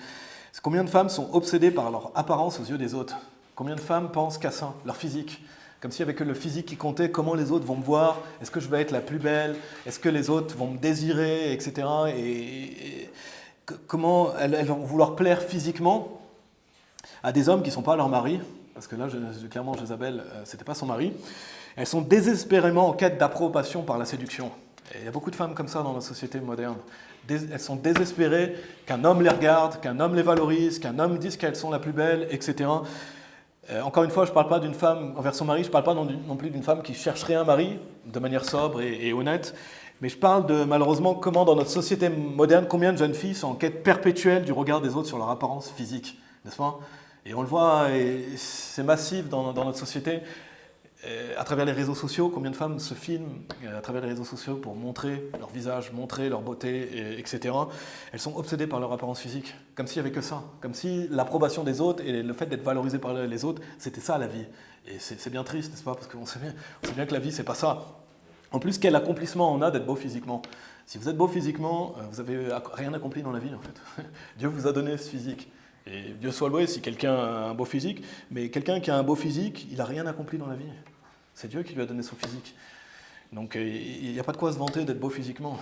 Combien de femmes sont obsédées par leur apparence aux yeux des autres ? Combien de femmes pensent qu'à ça, leur physique ? Comme s'il n'y avait que le physique qui comptait, comment les autres vont me voir ? Est-ce que je vais être la plus belle ? Est-ce que les autres vont me désirer, etc. Et comment elles vont vouloir plaire physiquement à des hommes qui ne sont pas leur mari ? Parce que là, clairement, Jézabel, ce n'était pas son mari. Elles sont désespérément en quête d'approbation par la séduction. Et il y a beaucoup de femmes comme ça dans la société moderne. Elles sont désespérées qu'un homme les regarde, qu'un homme les valorise, qu'un homme dise qu'elles sont la plus belle, etc. Encore une fois, je ne parle pas d'une femme envers son mari, je ne parle pas non plus d'une femme qui chercherait un mari de manière sobre et honnête, mais je parle de, malheureusement, comment dans notre société moderne, combien de jeunes filles sont en quête perpétuelle du regard des autres sur leur apparence physique, n'est-ce pas ? Et on le voit, et c'est massif dans notre société. À travers les réseaux sociaux, combien de femmes se filment à travers les réseaux sociaux pour montrer leur visage, montrer leur beauté, etc. Elles sont obsédées par leur apparence physique, comme s'il n'y avait que ça, comme si l'approbation des autres et le fait d'être valorisé par les autres, c'était ça la vie. Et c'est bien triste, n'est-ce pas ? Parce qu'on sait bien que la vie, c'est pas ça. En plus, quel accomplissement on a d'être beau physiquement ? Si vous êtes beau physiquement, vous n'avez rien accompli dans la vie, en fait. Dieu vous a donné ce physique. Et Dieu soit loué si quelqu'un a un beau physique, mais quelqu'un qui a un beau physique, il n'a rien accompli dans la vie. C'est Dieu qui lui a donné son physique. Donc il n'y a pas de quoi se vanter d'être beau physiquement.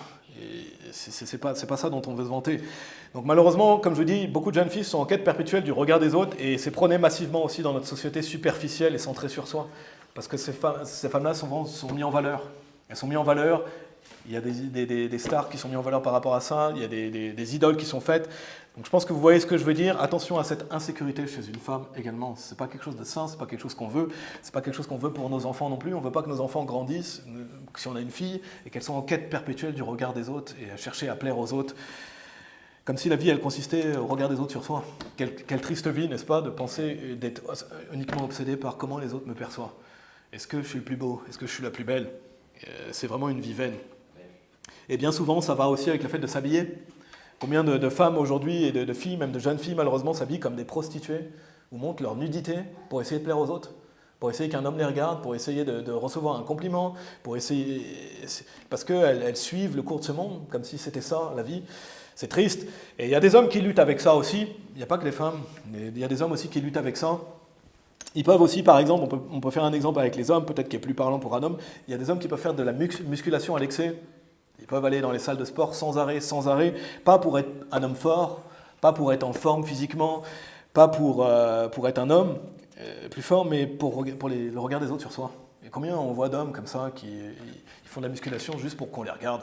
C'est pas ça dont on veut se vanter. Donc malheureusement, comme je dis, beaucoup de jeunes filles sont en quête perpétuelle du regard des autres et c'est prôné massivement aussi dans notre société superficielle et centrée sur soi. Parce que ces femmes-là sont mises en valeur. Elles sont mises en valeur. Il y a des stars qui sont mises en valeur par rapport à ça. Il y a des idoles qui sont faites. Donc je pense que vous voyez ce que je veux dire. Attention à cette insécurité chez une femme également. Ce n'est pas quelque chose de sain, ce n'est pas quelque chose qu'on veut. Ce n'est pas quelque chose qu'on veut pour nos enfants non plus. On ne veut pas que nos enfants grandissent, si on a une fille, et qu'elles soient en quête perpétuelle du regard des autres et à chercher à plaire aux autres. Comme si la vie, elle consistait au regard des autres sur soi. Quelle triste vie, n'est-ce pas, de penser d'être uniquement obsédé par comment les autres me perçoivent. Est-ce que je suis le plus beau ? Est-ce que je suis la plus belle ? C'est vraiment une vie vaine. Et bien souvent, ça va aussi avec le fait de s'habiller. Combien de femmes aujourd'hui et de filles, même de jeunes filles malheureusement, s'habillent comme des prostituées ou montrent leur nudité pour essayer de plaire aux autres, pour essayer qu'un homme les regarde, pour essayer de recevoir un compliment, parce qu'elles suivent le cours de ce monde, comme si c'était ça, la vie. C'est triste. Et il y a des hommes qui luttent avec ça aussi. Il n'y a pas que les femmes, mais il y a des hommes aussi qui luttent avec ça. Ils peuvent aussi, par exemple, on peut faire un exemple avec les hommes, peut-être qui est plus parlant pour un homme, il y a des hommes qui peuvent faire de la musculation à l'excès. Ils peuvent aller dans les salles de sport sans arrêt, pas pour être un homme fort, pas pour être en forme physiquement, pas pour être un homme plus fort, mais pour le regard des autres sur soi. Et combien on voit d'hommes comme ça qui font de la musculation juste pour qu'on les regarde,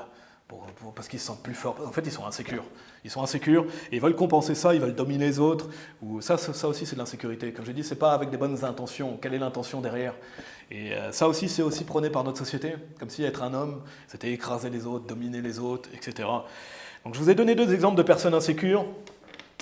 parce qu'ils se sentent plus forts. En fait, ils sont insécures. Ils sont insécures et ils veulent compenser ça, ils veulent dominer les autres. Ou ça aussi, c'est de l'insécurité. Comme je dis, c'est pas avec des bonnes intentions. Quelle est l'intention derrière ? Et ça aussi, c'est aussi prôné par notre société, comme si être un homme, c'était écraser les autres, dominer les autres, etc. Donc je vous ai donné 2 exemples de personnes insécures.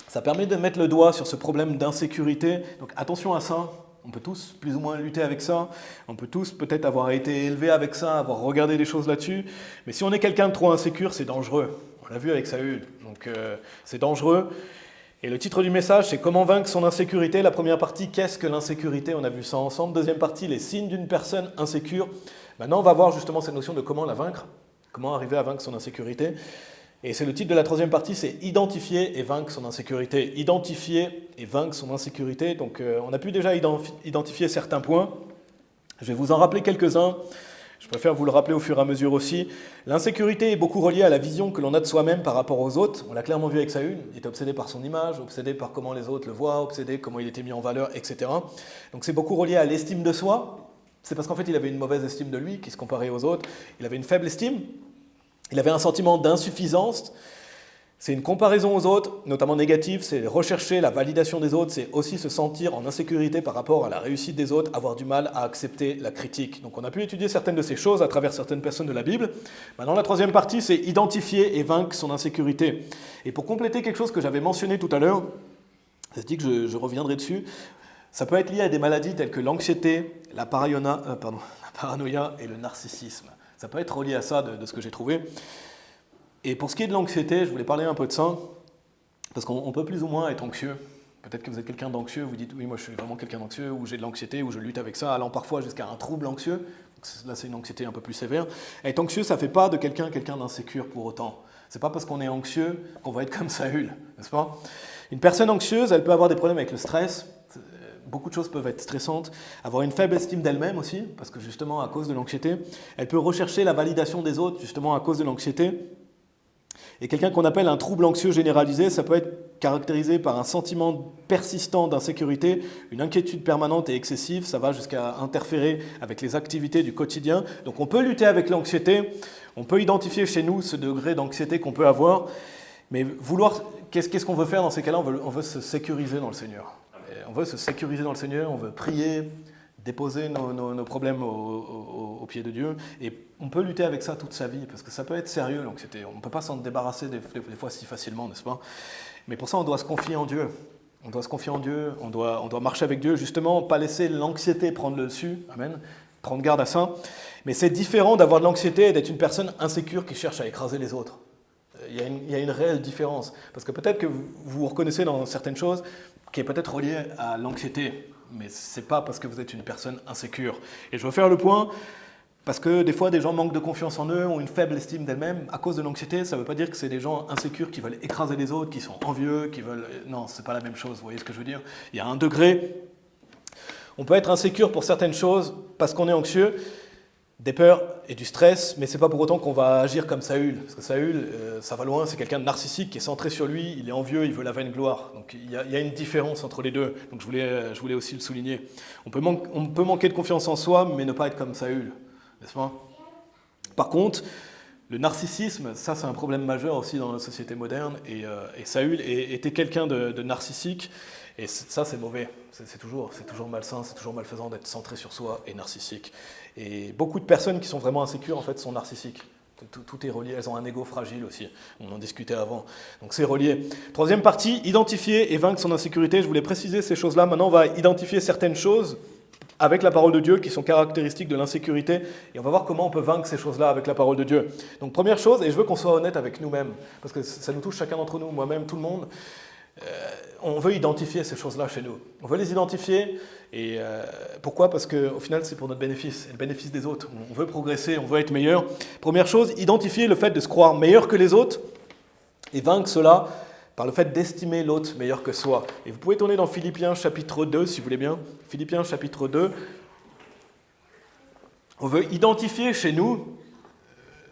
Ça permet de mettre le doigt sur ce problème d'insécurité. Donc attention à ça. On peut tous plus ou moins lutter avec ça. On peut tous peut-être avoir été élevés avec ça, avoir regardé des choses là-dessus. Mais si on est quelqu'un de trop insécure, c'est dangereux. On l'a vu avec Saül. Donc c'est dangereux. Et le titre du message, c'est Comment vaincre son insécurité. La première partie, qu'est-ce que l'insécurité? On a vu ça ensemble. Deuxième partie, les signes d'une personne insécure. Maintenant, on va voir justement cette notion de comment la vaincre. Comment arriver à vaincre son insécurité. Et c'est le titre de la troisième partie, c'est Identifier et vaincre son insécurité. Identifier et vaincre son insécurité. Donc on a pu déjà identifier certains points. Je vais vous en rappeler quelques-uns. Je préfère vous le rappeler au fur et à mesure aussi. L'insécurité est beaucoup reliée à la vision que l'on a de soi-même par rapport aux autres. On l'a clairement vu avec Saül. Il était obsédé par son image, obsédé par comment les autres le voient, obsédé comment il était mis en valeur, etc. Donc c'est beaucoup relié à l'estime de soi. C'est parce qu'en fait il avait une mauvaise estime de lui, qui se comparait aux autres. Il avait une faible estime. Il avait un sentiment d'insuffisance. C'est une comparaison aux autres, notamment négative, c'est rechercher la validation des autres, c'est aussi se sentir en insécurité par rapport à la réussite des autres, avoir du mal à accepter la critique. Donc on a pu étudier certaines de ces choses à travers certaines personnes de la Bible. Maintenant la troisième partie, c'est identifier et vaincre son insécurité. Et pour compléter quelque chose que j'avais mentionné tout à l'heure, je dis que je reviendrai dessus, ça peut être lié à des maladies telles que l'anxiété, la paranoïa et le narcissisme. Ça peut être relié à ça de ce que j'ai trouvé. Et pour ce qui est de l'anxiété, je voulais parler un peu de ça, parce qu'on peut plus ou moins être anxieux. Peut-être que vous êtes quelqu'un d'anxieux, vous dites « oui, moi je suis vraiment quelqu'un d'anxieux » ou « j'ai de l'anxiété » ou « je lutte avec ça », allant parfois jusqu'à un trouble anxieux. Donc là, c'est une anxiété un peu plus sévère. Être anxieux, ça ne fait pas de quelqu'un d'insécure pour autant. Ce n'est pas parce qu'on est anxieux qu'on va être comme Saül, n'est-ce pas? Une personne anxieuse, elle peut avoir des problèmes avec le stress. Beaucoup de choses peuvent être stressantes. Avoir une faible estime d'elle-même aussi, parce que justement, à cause de l'anxiété, elle peut rechercher la validation des autres, justement, à cause de l'anxiété. Et quelqu'un qu'on appelle un trouble anxieux généralisé, ça peut être caractérisé par un sentiment persistant d'insécurité, une inquiétude permanente et excessive, ça va jusqu'à interférer avec les activités du quotidien. Donc on peut lutter avec l'anxiété, on peut identifier chez nous ce degré d'anxiété qu'on peut avoir, mais qu'est-ce qu'on veut faire dans ces cas-là? On veut se sécuriser dans le Seigneur. On veut se sécuriser dans le Seigneur, on veut prier, déposer nos problèmes au pied de Dieu. Et on peut lutter avec ça toute sa vie, parce que ça peut être sérieux, l'anxiété. On ne peut pas s'en débarrasser des fois si facilement, n'est-ce pas? Mais pour ça, on doit se confier en Dieu. On doit se confier en Dieu, on doit marcher avec Dieu, justement, pas laisser l'anxiété prendre le dessus. Amen. Prendre garde à ça. Mais c'est différent d'avoir de l'anxiété et d'être une personne insécure qui cherche à écraser les autres. Il y a une réelle différence. Parce que peut-être que vous vous reconnaissez dans certaines choses qui est peut-être reliée à l'anxiété. Mais ce n'est pas parce que vous êtes une personne insécure. Et je veux faire le point, parce que des fois, des gens manquent de confiance en eux, ont une faible estime d'elles-mêmes. À cause de l'anxiété, ça ne veut pas dire que c'est des gens insécures qui veulent écraser les autres, qui sont envieux, qui veulent... Non, ce n'est pas la même chose, vous voyez ce que je veux dire? Il y a un degré. On peut être insécure pour certaines choses parce qu'on est anxieux, des peurs et du stress, mais ce n'est pas pour autant qu'on va agir comme Saül. Parce que Saül, ça va loin, c'est quelqu'un de narcissique qui est centré sur lui, il est envieux, il veut la vaine gloire. Donc il y a une différence entre les deux. Donc je voulais aussi le souligner. On peut manquer de confiance en soi, mais ne pas être comme Saül, n'est-ce pas? Par contre, le narcissisme, ça c'est un problème majeur aussi dans la société moderne, et Saül était quelqu'un de narcissique, et ça c'est mauvais, c'est toujours malsain, c'est toujours malfaisant d'être centré sur soi et narcissique. Et beaucoup de personnes qui sont vraiment insécures en fait sont narcissiques. Tout est relié, elles ont un ego fragile aussi, on en discutait avant, donc c'est relié. Troisième partie, identifier et vaincre son insécurité. Je voulais préciser ces choses-là, maintenant on va identifier certaines choses avec la parole de Dieu qui sont caractéristiques de l'insécurité, et on va voir comment on peut vaincre ces choses-là avec la parole de Dieu. Donc première chose, et je veux qu'on soit honnête avec nous-mêmes, parce que ça nous touche chacun d'entre nous, moi-même, tout le monde, on veut identifier ces choses-là chez nous. On veut les identifier, et pourquoi? Parce qu'au final, c'est pour notre bénéfice, et le bénéfice des autres. On veut progresser, on veut être meilleur. Première chose, identifier le fait de se croire meilleur que les autres, et vaincre cela par le fait d'estimer l'autre meilleur que soi. Et vous pouvez tourner dans Philippiens chapitre 2, si vous voulez bien. Philippiens chapitre 2. On veut identifier chez nous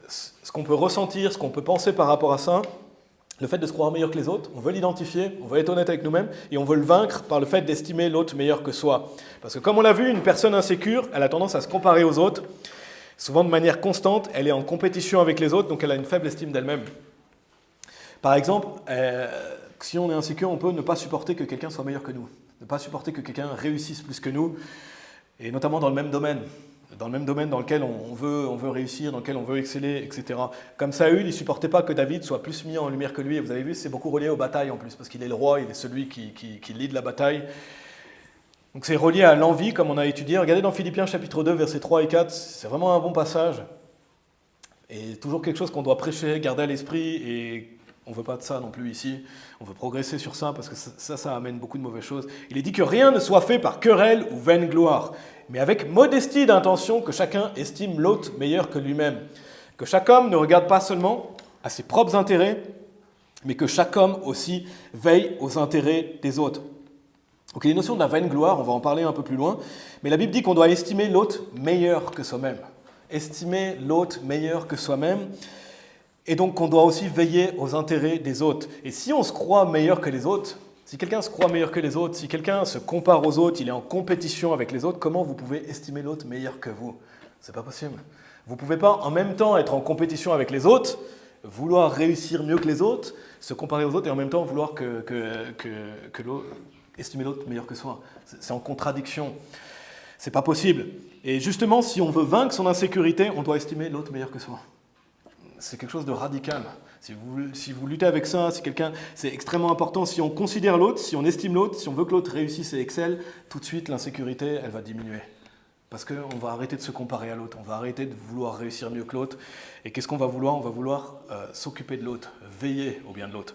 ce qu'on peut ressentir, ce qu'on peut penser par rapport à ça. Le fait de se croire meilleur que les autres, on veut l'identifier, on veut être honnête avec nous-mêmes, et on veut le vaincre par le fait d'estimer l'autre meilleur que soi. Parce que comme on l'a vu, une personne insécure, elle a tendance à se comparer aux autres. Souvent de manière constante, elle est en compétition avec les autres, donc elle a une faible estime d'elle-même. Par exemple, si on est insécure, on peut ne pas supporter que quelqu'un soit meilleur que nous, ne pas supporter que quelqu'un réussisse plus que nous, et notamment dans le même domaine dans lequel on veut réussir, dans lequel on veut exceller, etc. Comme Saül, il ne supportait pas que David soit plus mis en lumière que lui, et vous avez vu, c'est beaucoup relié aux batailles en plus, parce qu'il est le roi, il est celui qui lead la bataille. Donc c'est relié à l'envie, comme on a étudié. Regardez dans Philippiens chapitre 2, versets 3 et 4, c'est vraiment un bon passage. Et toujours quelque chose qu'on doit prêcher, garder à l'esprit, et on ne veut pas de ça non plus ici. On veut progresser sur ça, parce que ça amène beaucoup de mauvaises choses. Il est dit que rien ne soit fait par querelle ou vaine gloire, mais avec modestie d'intention, que chacun estime l'autre meilleur que lui-même. Que chaque homme ne regarde pas seulement à ses propres intérêts, mais que chaque homme aussi veille aux intérêts des autres. Donc les notions de la vaine gloire, on va en parler un peu plus loin, mais la Bible dit qu'on doit estimer l'autre meilleur que soi-même. Estimer l'autre meilleur que soi-même, et donc qu'on doit aussi veiller aux intérêts des autres. Et si on se croit meilleur que les autres, si quelqu'un se croit meilleur que les autres, si quelqu'un se compare aux autres, il est en compétition avec les autres, comment vous pouvez estimer l'autre meilleur que vous? C'est pas possible. Vous ne pouvez pas en même temps être en compétition avec les autres, vouloir réussir mieux que les autres, se comparer aux autres et en même temps vouloir estimer l'autre meilleur que soi. C'est en contradiction. C'est pas possible. Et justement, si on veut vaincre son insécurité, on doit estimer l'autre meilleur que soi. C'est quelque chose de radical. Si vous luttez avec ça, c'est extrêmement important. Si on considère l'autre, si on estime l'autre, si on veut que l'autre réussisse et excelle, tout de suite l'insécurité, elle va diminuer. Parce qu'on va arrêter de se comparer à l'autre, on va arrêter de vouloir réussir mieux que l'autre. Et qu'est-ce qu'on va vouloir? On va vouloir s'occuper de l'autre, veiller au bien de l'autre.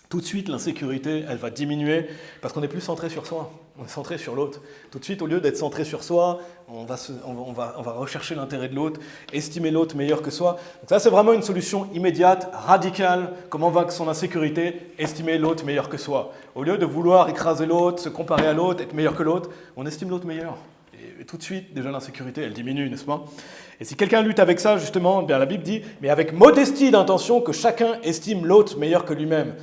Tout de suite, l'insécurité, elle va diminuer parce qu'on n'est plus centré sur soi, on est centré sur l'autre. Tout de suite, au lieu d'être centré sur soi, on va rechercher l'intérêt de l'autre, estimer l'autre meilleur que soi. Donc ça, c'est vraiment une solution immédiate, radicale. Comment vaincre son insécurité? Estimer l'autre meilleur que soi. Au lieu de vouloir écraser l'autre, se comparer à l'autre, être meilleur que l'autre, on estime l'autre meilleur. Et tout de suite, déjà, l'insécurité, elle diminue, n'est-ce pas? Et si quelqu'un lutte avec ça, justement, bien, la Bible dit, mais avec modestie d'intention, que chacun estime l'autre meilleur que lui-même.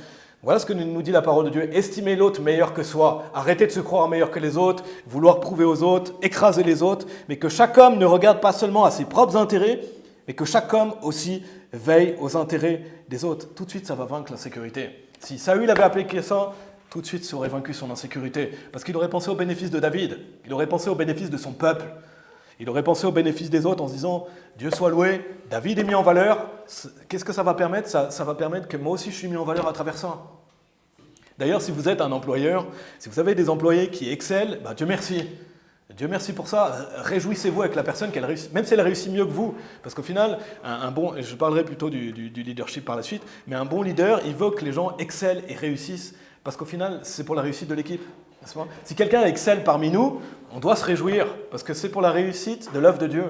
Voilà ce que nous dit la parole de Dieu. Estimer l'autre meilleur que soi. Arrêter de se croire meilleur que les autres, vouloir prouver aux autres, écraser les autres, mais que chaque homme ne regarde pas seulement à ses propres intérêts, mais que chaque homme aussi veille aux intérêts des autres. Tout de suite, ça va vaincre l'insécurité. Si Saül avait appliqué ça, tout de suite, ça aurait vaincu son insécurité. Parce qu'il aurait pensé au bénéfice de David, il aurait pensé au bénéfice de son peuple, il aurait pensé au bénéfice des autres en se disant « Dieu soit loué, David est mis en valeur, qu'est-ce que ça va permettre? Ça va permettre que moi aussi je suis mis en valeur à travers ça. » D'ailleurs, si vous êtes un employeur, si vous avez des employés qui excellent, Dieu merci. Dieu merci pour ça. Réjouissez-vous avec la personne qu'elle réussit, même si elle réussit mieux que vous. Parce qu'au final, je parlerai plutôt du leadership par la suite, mais un bon leader, il veut que les gens excellent et réussissent. Parce qu'au final, c'est pour la réussite de l'équipe. Si quelqu'un excelle parmi nous, on doit se réjouir, parce que c'est pour la réussite de l'œuvre de Dieu.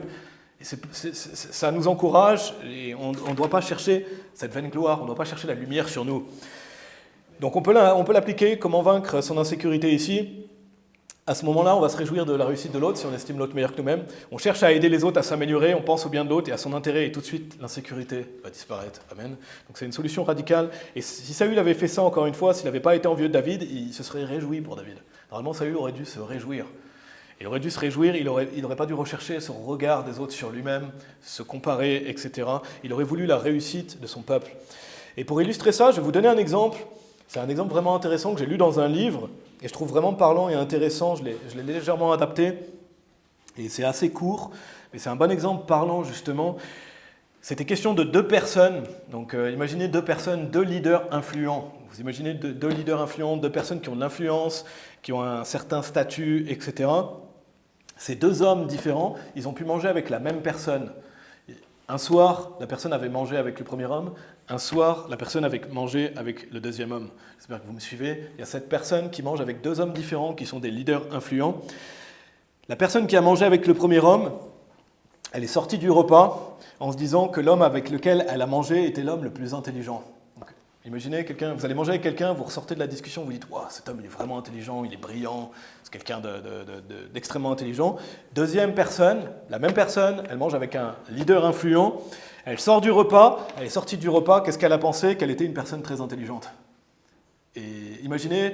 Et ça nous encourage, et on ne doit pas chercher cette vaine gloire, on ne doit pas chercher la lumière sur nous. Donc on peut l'appliquer, comment vaincre son insécurité ici. À ce moment-là, on va se réjouir de la réussite de l'autre si on estime l'autre meilleur que nous-mêmes. On cherche à aider les autres à s'améliorer, on pense au bien de l'autre et à son intérêt, et tout de suite, l'insécurité va disparaître. Amen. Donc c'est une solution radicale. Et si Saül avait fait ça, encore une fois, s'il n'avait pas été envieux de David, il se serait réjoui pour David. Normalement, Saül aurait dû se réjouir. Il aurait dû se réjouir, il n'aurait pas dû rechercher son regard des autres sur lui-même, se comparer, etc. Il aurait voulu la réussite de son peuple. Et pour illustrer ça, je vais vous donner un exemple. C'est un exemple vraiment intéressant que j'ai lu dans un livre, et je trouve vraiment parlant et intéressant, je l'ai légèrement adapté, et c'est assez court, mais c'est un bon exemple parlant justement. C'était question de deux personnes, donc imaginez deux personnes, deux leaders influents. Vous imaginez deux leaders influents, deux personnes qui ont de l'influence, qui ont un certain statut, etc. Ces deux hommes différents, ils ont pu manger avec la même personne. Un soir, la personne avait mangé avec le premier homme. Un soir, la personne avait mangé avec le deuxième homme. J'espère que vous me suivez. Il y a cette personne qui mange avec deux hommes différents qui sont des leaders influents. La personne qui a mangé avec le premier homme, elle est sortie du repas en se disant que l'homme avec lequel elle a mangé était l'homme le plus intelligent. Donc, imaginez vous allez manger avec quelqu'un, vous ressortez de la discussion, vous dites « cet homme il est vraiment intelligent, il est brillant, c'est quelqu'un d'extrêmement intelligent ». Deuxième personne, la même personne, elle mange avec un leader influent, elle sort du repas, elle est sortie du repas, qu'est-ce qu'elle a pensé? Qu'elle était une personne très intelligente. Et imaginez,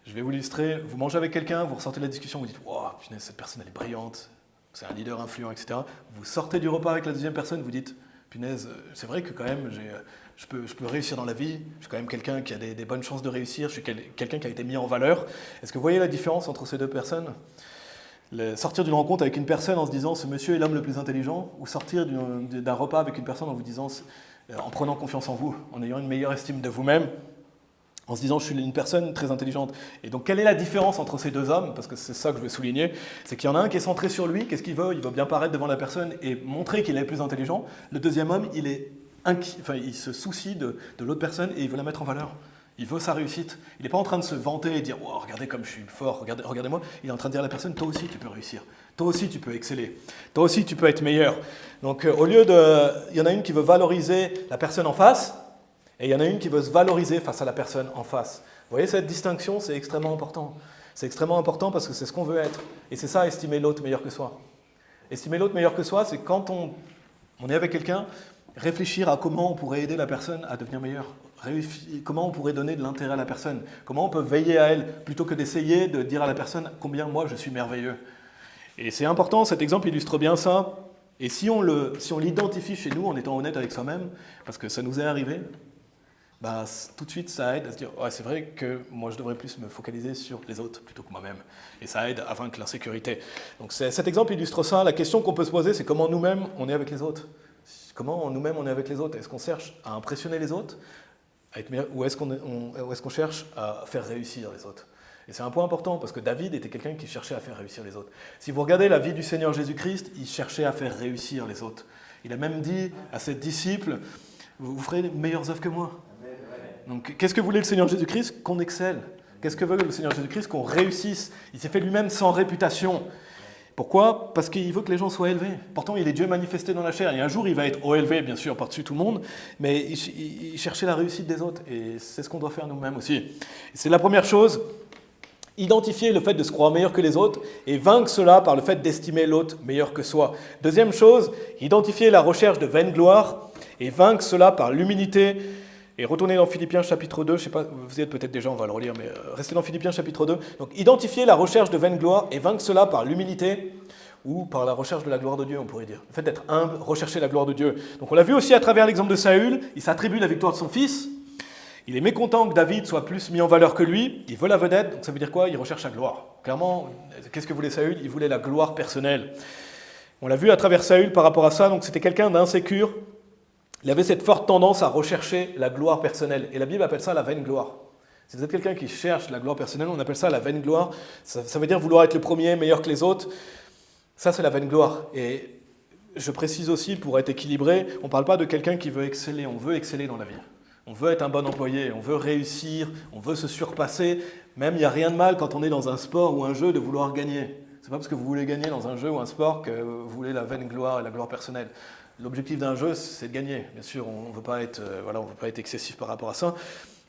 je vais vous illustrer, vous mangez avec quelqu'un, vous ressortez de la discussion, vous dites « punaise, cette personne elle est brillante, c'est un leader influent, etc. » Vous sortez du repas avec la deuxième personne, vous dites « punaise, c'est vrai que quand même, je peux réussir dans la vie, je suis quand même quelqu'un qui a des bonnes chances de réussir, je suis quelqu'un qui a été mis en valeur. » Est-ce que vous voyez la différence entre ces deux personnes? Sortir d'une rencontre avec une personne en se disant « ce monsieur est l'homme le plus intelligent » ou sortir d'un repas avec une personne en vous disant, en prenant confiance en vous, en ayant une meilleure estime de vous-même. en se disant je suis une personne très intelligente. Et donc quelle est la différence entre ces deux hommes? Parce que c'est ça que je veux souligner, c'est qu'il y en a un qui est centré sur lui, qu'est-ce qu'il veut? Il veut bien paraître devant la personne et montrer qu'il est plus intelligent. Le deuxième homme, il se soucie de l'autre personne et il veut la mettre en valeur. Il veut sa réussite. Il n'est pas en train de se vanter et dire oh, regardez comme je suis fort, regardez-moi. Il est en train de dire à la personne toi aussi tu peux réussir. Toi aussi tu peux exceller. Toi aussi tu peux être meilleur. Donc au lieu de... Il y en a une qui veut valoriser la personne en face et il y en a une qui veut se valoriser face à la personne en face. Vous voyez cette distinction, c'est extrêmement important. C'est extrêmement important parce que c'est ce qu'on veut être. Et c'est ça, estimer l'autre meilleur que soi. Estimer l'autre meilleur que soi, c'est quand on est avec quelqu'un, réfléchir à comment on pourrait aider la personne à devenir meilleure. Comment on pourrait donner de l'intérêt à la personne. Comment on peut veiller à elle, plutôt que d'essayer de dire à la personne combien moi je suis merveilleux. Et c'est important, cet exemple illustre bien ça. Et si on l'identifie chez nous en étant honnête avec soi-même, parce que ça nous est arrivé, bah, tout de suite ça aide à se dire ouais, c'est vrai que moi je devrais plus me focaliser sur les autres plutôt que moi-même. Et ça aide à vaincre l'insécurité. Donc cet exemple illustre ça. La question qu'on peut se poser, c'est comment nous-mêmes on est avec les autres. Comment nous-mêmes on est avec les autres? Est-ce qu'on cherche à impressionner les autres ou est-ce qu'on cherche à faire réussir les autres? Et c'est un point important parce que David était quelqu'un qui cherchait à faire réussir les autres. Si vous regardez la vie du Seigneur Jésus-Christ, il cherchait à faire réussir les autres. Il a même dit à ses disciples, vous ferez de meilleures œuvres que moi. Donc qu'est-ce que voulait le Seigneur Jésus-Christ? Qu'on excelle. Qu'est-ce que veut le Seigneur Jésus-Christ? Qu'on réussisse. Il s'est fait lui-même sans réputation. Pourquoi? Parce qu'il veut que les gens soient élevés. Pourtant, il est Dieu manifesté dans la chair. Et un jour, il va être haut élevé, bien sûr, par-dessus tout le monde, mais il cherchait la réussite des autres. Et c'est ce qu'on doit faire nous-mêmes aussi. Et c'est la première chose, identifier le fait de se croire meilleur que les autres et vaincre cela par le fait d'estimer l'autre meilleur que soi. Deuxième chose, identifier la recherche de vaine gloire et vaincre cela par l'humilité. Et retournez dans Philippiens chapitre 2, je ne sais pas, vous y êtes peut-être déjà, on va le relire, mais restez dans Philippiens chapitre 2. Donc identifier la recherche de vaine gloire et vaincre cela par l'humilité ou par la recherche de la gloire de Dieu, on pourrait dire. Le fait d'être humble, rechercher la gloire de Dieu. Donc on l'a vu aussi à travers l'exemple de Saül, il s'attribue la victoire de son fils, il est mécontent que David soit plus mis en valeur que lui, il veut la vedette, donc ça veut dire quoi? Il recherche la gloire. Clairement, qu'est-ce que voulait Saül? Il voulait la gloire personnelle. On l'a vu à travers Saül par rapport à ça, donc c'était quelqu'un d'insécure. Il avait cette forte tendance à rechercher la gloire personnelle. Et la Bible appelle ça la vaine gloire. Si vous êtes quelqu'un qui cherche la gloire personnelle, on appelle ça la vaine gloire. Ça veut dire vouloir être le premier, meilleur que les autres. Ça, c'est la vaine gloire. Et je précise aussi, pour être équilibré, on ne parle pas de quelqu'un qui veut exceller. On veut exceller dans la vie. On veut être un bon employé, on veut réussir, on veut se surpasser. Même, il n'y a rien de mal quand on est dans un sport ou un jeu de vouloir gagner. Ce n'est pas parce que vous voulez gagner dans un jeu ou un sport que vous voulez la vaine gloire et la gloire personnelle. L'objectif d'un jeu, c'est de gagner. Bien sûr, on ne veut pas être excessif par rapport à ça.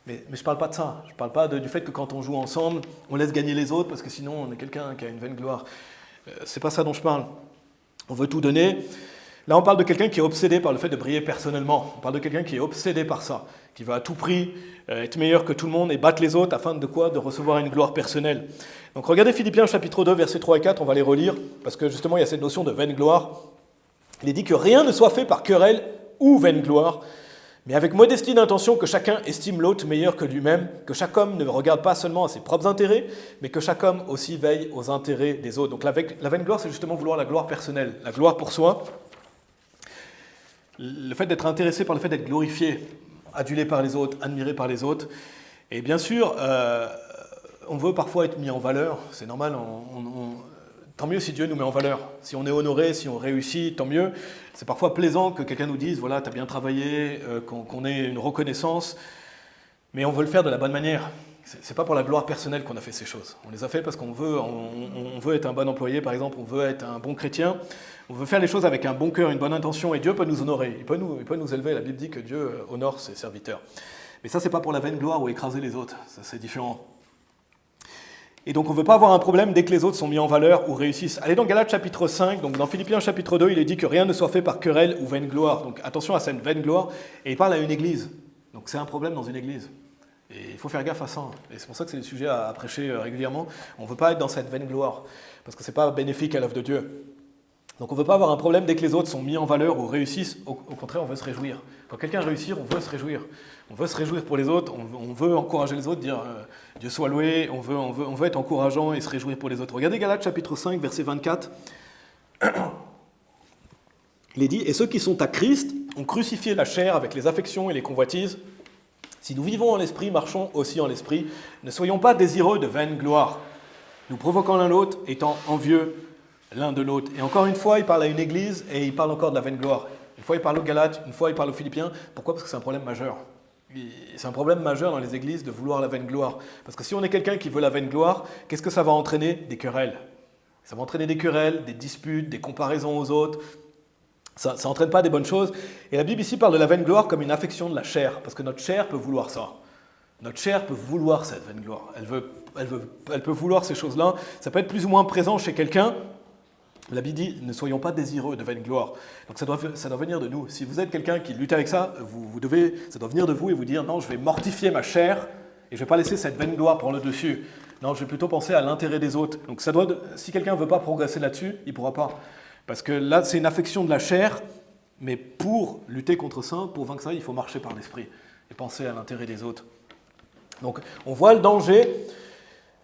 Mais je ne parle pas de ça. Je ne parle pas du fait que quand on joue ensemble, on laisse gagner les autres parce que sinon, on est quelqu'un qui a une vaine gloire. Ce n'est pas ça dont je parle. On veut tout donner. Là, on parle de quelqu'un qui est obsédé par le fait de briller personnellement. On parle de quelqu'un qui est obsédé par ça, qui veut à tout prix être meilleur que tout le monde et battre les autres afin de quoi? De recevoir une gloire personnelle. Donc regardez Philippiens chapitre 2, versets 3 et 4, on va les relire, parce que justement, il y a cette notion de vaine gloire. Il est dit que rien ne soit fait par querelle ou vaine gloire, mais avec modestie d'intention que chacun estime l'autre meilleur que lui-même, que chaque homme ne regarde pas seulement à ses propres intérêts, mais que chaque homme aussi veille aux intérêts des autres. Donc la vaine gloire, c'est justement vouloir la gloire personnelle, la gloire pour soi. Le fait d'être intéressé par le fait d'être glorifié, adulé par les autres, admiré par les autres. Et bien sûr, on veut parfois être mis en valeur, c'est normal, tant mieux si Dieu nous met en valeur. Si on est honoré, si on réussit, tant mieux. C'est parfois plaisant que quelqu'un nous dise, voilà, tu as bien travaillé, qu'on ait une reconnaissance, mais on veut le faire de la bonne manière. C'est pas pour la gloire personnelle qu'on a fait ces choses. On les a fait parce qu'on veut, on veut être un bon employé, par exemple, on veut être un bon chrétien, on veut faire les choses avec un bon cœur, une bonne intention, et Dieu peut nous honorer, il peut nous élever. La Bible dit que Dieu honore ses serviteurs. Mais ça, c'est pas pour la vaine gloire ou écraser les autres, ça c'est différent. Et donc on ne veut pas avoir un problème dès que les autres sont mis en valeur ou réussissent. Allez dans Galates chapitre 5, donc dans Philippiens chapitre 2, il est dit que rien ne soit fait par querelle ou vaine gloire. Donc attention à cette vaine gloire, et il parle à une église. Donc c'est un problème dans une église. Et il faut faire gaffe à ça. Et c'est pour ça que c'est le sujet à prêcher régulièrement. On ne veut pas être dans cette vaine gloire, parce que ce n'est pas bénéfique à l'œuvre de Dieu. Donc on ne veut pas avoir un problème dès que les autres sont mis en valeur ou réussissent. Au contraire, on veut se réjouir. Quand quelqu'un réussit, on veut se réjouir. On veut se réjouir pour les autres, on veut encourager les autres, dire Dieu soit loué, on veut être encourageant et se réjouir pour les autres. Regardez Galates chapitre 5, verset 24. Il est dit « Et ceux qui sont à Christ ont crucifié la chair avec les affections et les convoitises. Si nous vivons en l'esprit, marchons aussi en l'esprit. Ne soyons pas désireux de vaine gloire, nous provoquant l'un l'autre, étant envieux l'un de l'autre. Et encore une fois, il parle à une église et il parle encore de la vaine gloire. Une fois, il parle aux Galates, une fois, il parle aux Philippiens. Pourquoi? Parce que c'est un problème majeur. C'est un problème majeur dans les églises de vouloir la vaine gloire. Parce que si on est quelqu'un qui veut la vaine gloire, qu'est-ce que ça va entraîner? Des querelles. Ça va entraîner des querelles, des disputes, des comparaisons aux autres. Ça n'entraîne pas des bonnes choses. Et la Bible ici parle de la vaine gloire comme une affection de la chair, parce que notre chair peut vouloir ça. Notre chair peut vouloir cette vaine gloire. Elle peut vouloir ces choses-là. Ça peut être plus ou moins présent chez quelqu'un. La Bible dit, ne soyons pas désireux de vaine gloire. Donc ça doit venir de nous. Si vous êtes quelqu'un qui lutte avec ça, ça doit venir de vous et vous dire, non, je vais mortifier ma chair et je ne vais pas laisser cette vaine gloire prendre le dessus. Non, je vais plutôt penser à l'intérêt des autres. Donc si quelqu'un ne veut pas progresser là-dessus, il ne pourra pas. Parce que là, c'est une affection de la chair, mais pour lutter contre ça, pour vaincre ça, il faut marcher par l'esprit et penser à l'intérêt des autres. Donc, on voit le danger,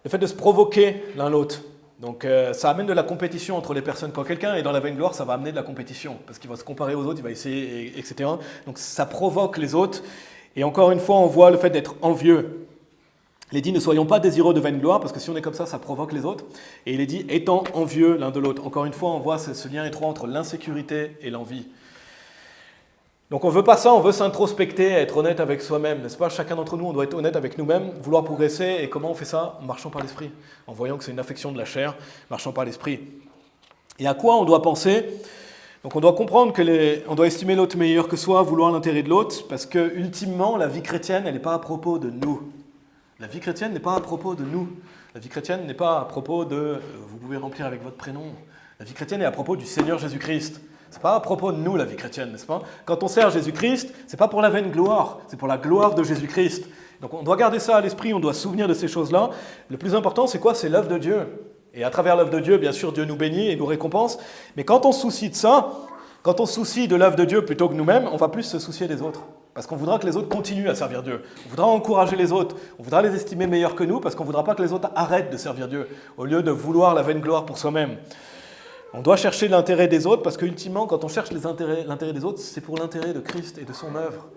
le fait de se provoquer l'un l'autre. Donc, ça amène de la compétition entre les personnes. Quand quelqu'un est dans la vaine gloire, ça va amener de la compétition, parce qu'il va se comparer aux autres, il va essayer, etc. Donc, ça provoque les autres. Et encore une fois, on voit le fait d'être envieux. Il est dit, ne soyons pas désireux de vaine gloire, parce que si on est comme ça provoque les autres. Et il est dit, étant envieux l'un de l'autre. Encore une fois, on voit ce lien étroit entre l'insécurité et l'envie. Donc on ne veut pas ça, on veut s'introspecter, être honnête avec soi-même, n'est-ce pas? Chacun d'entre nous, on doit être honnête avec nous-mêmes, vouloir progresser. Et comment on fait ça? En marchant par l'esprit, en voyant que c'est une affection de la chair, marchant par l'esprit. Et à quoi on doit penser? Donc on doit comprendre on doit estimer l'autre meilleur que soi, vouloir l'intérêt de l'autre, parce que ultimement, la vie chrétienne, elle n'est pas à propos de nous. La vie chrétienne n'est pas à propos de nous. La vie chrétienne n'est pas à propos de vous pouvez remplir avec votre prénom. La vie chrétienne est à propos du Seigneur Jésus-Christ. Ce n'est pas à propos de nous, la vie chrétienne, n'est-ce pas? Quand on sert Jésus-Christ, ce n'est pas pour la vaine gloire, c'est pour la gloire de Jésus-Christ. Donc on doit garder ça à l'esprit, on doit se souvenir de ces choses-là. Le plus important, c'est quoi? C'est l'œuvre de Dieu. Et à travers l'œuvre de Dieu, bien sûr, Dieu nous bénit et nous récompense. Mais quand on se soucie de ça, quand on se soucie de l'œuvre de Dieu plutôt que nous-mêmes, on va plus se soucier des autres. Parce qu'on voudra que les autres continuent à servir Dieu. On voudra encourager les autres. On voudra les estimer meilleurs que nous parce qu'on ne voudra pas que les autres arrêtent de servir Dieu au lieu de vouloir la vaine gloire pour soi-même. On doit chercher l'intérêt des autres parce qu'ultimement, quand on cherche l'intérêt des autres, c'est pour l'intérêt de Christ et de son œuvre.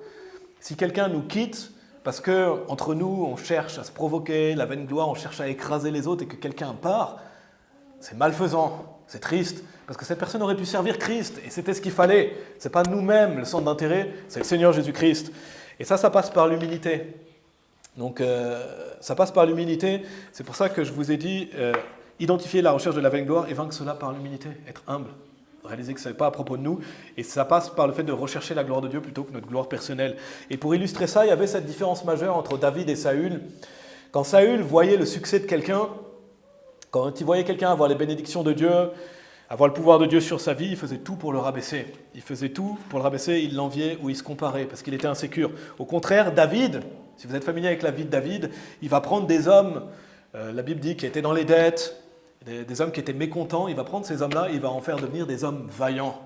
Si quelqu'un nous quitte parce qu'entre nous, on cherche à se provoquer la vaine gloire, on cherche à écraser les autres et que quelqu'un part, c'est malfaisant, c'est triste. Parce que cette personne aurait pu servir Christ, et c'était ce qu'il fallait. Ce n'est pas nous-mêmes le centre d'intérêt, c'est le Seigneur Jésus-Christ. Et ça passe par l'humilité. Donc, ça passe par l'humilité. C'est pour ça que je vous ai dit, identifier la recherche de la vaine gloire et vaincre cela par l'humilité, être humble. Réaliser que ce n'est pas à propos de nous. Et ça passe par le fait de rechercher la gloire de Dieu plutôt que notre gloire personnelle. Et pour illustrer ça, il y avait cette différence majeure entre David et Saül. Quand Saül voyait le succès de quelqu'un, quand il voyait quelqu'un avoir les bénédictions de Dieu, avoir le pouvoir de Dieu sur sa vie, il faisait tout pour le rabaisser. Il faisait tout pour le rabaisser, il l'enviait ou il se comparait parce qu'il était insécure. Au contraire, David, si vous êtes familier avec la vie de David, il va prendre des hommes, la Bible dit, qui étaient dans les dettes, des hommes qui étaient mécontents, il va prendre ces hommes-là et il va en faire devenir des hommes vaillants.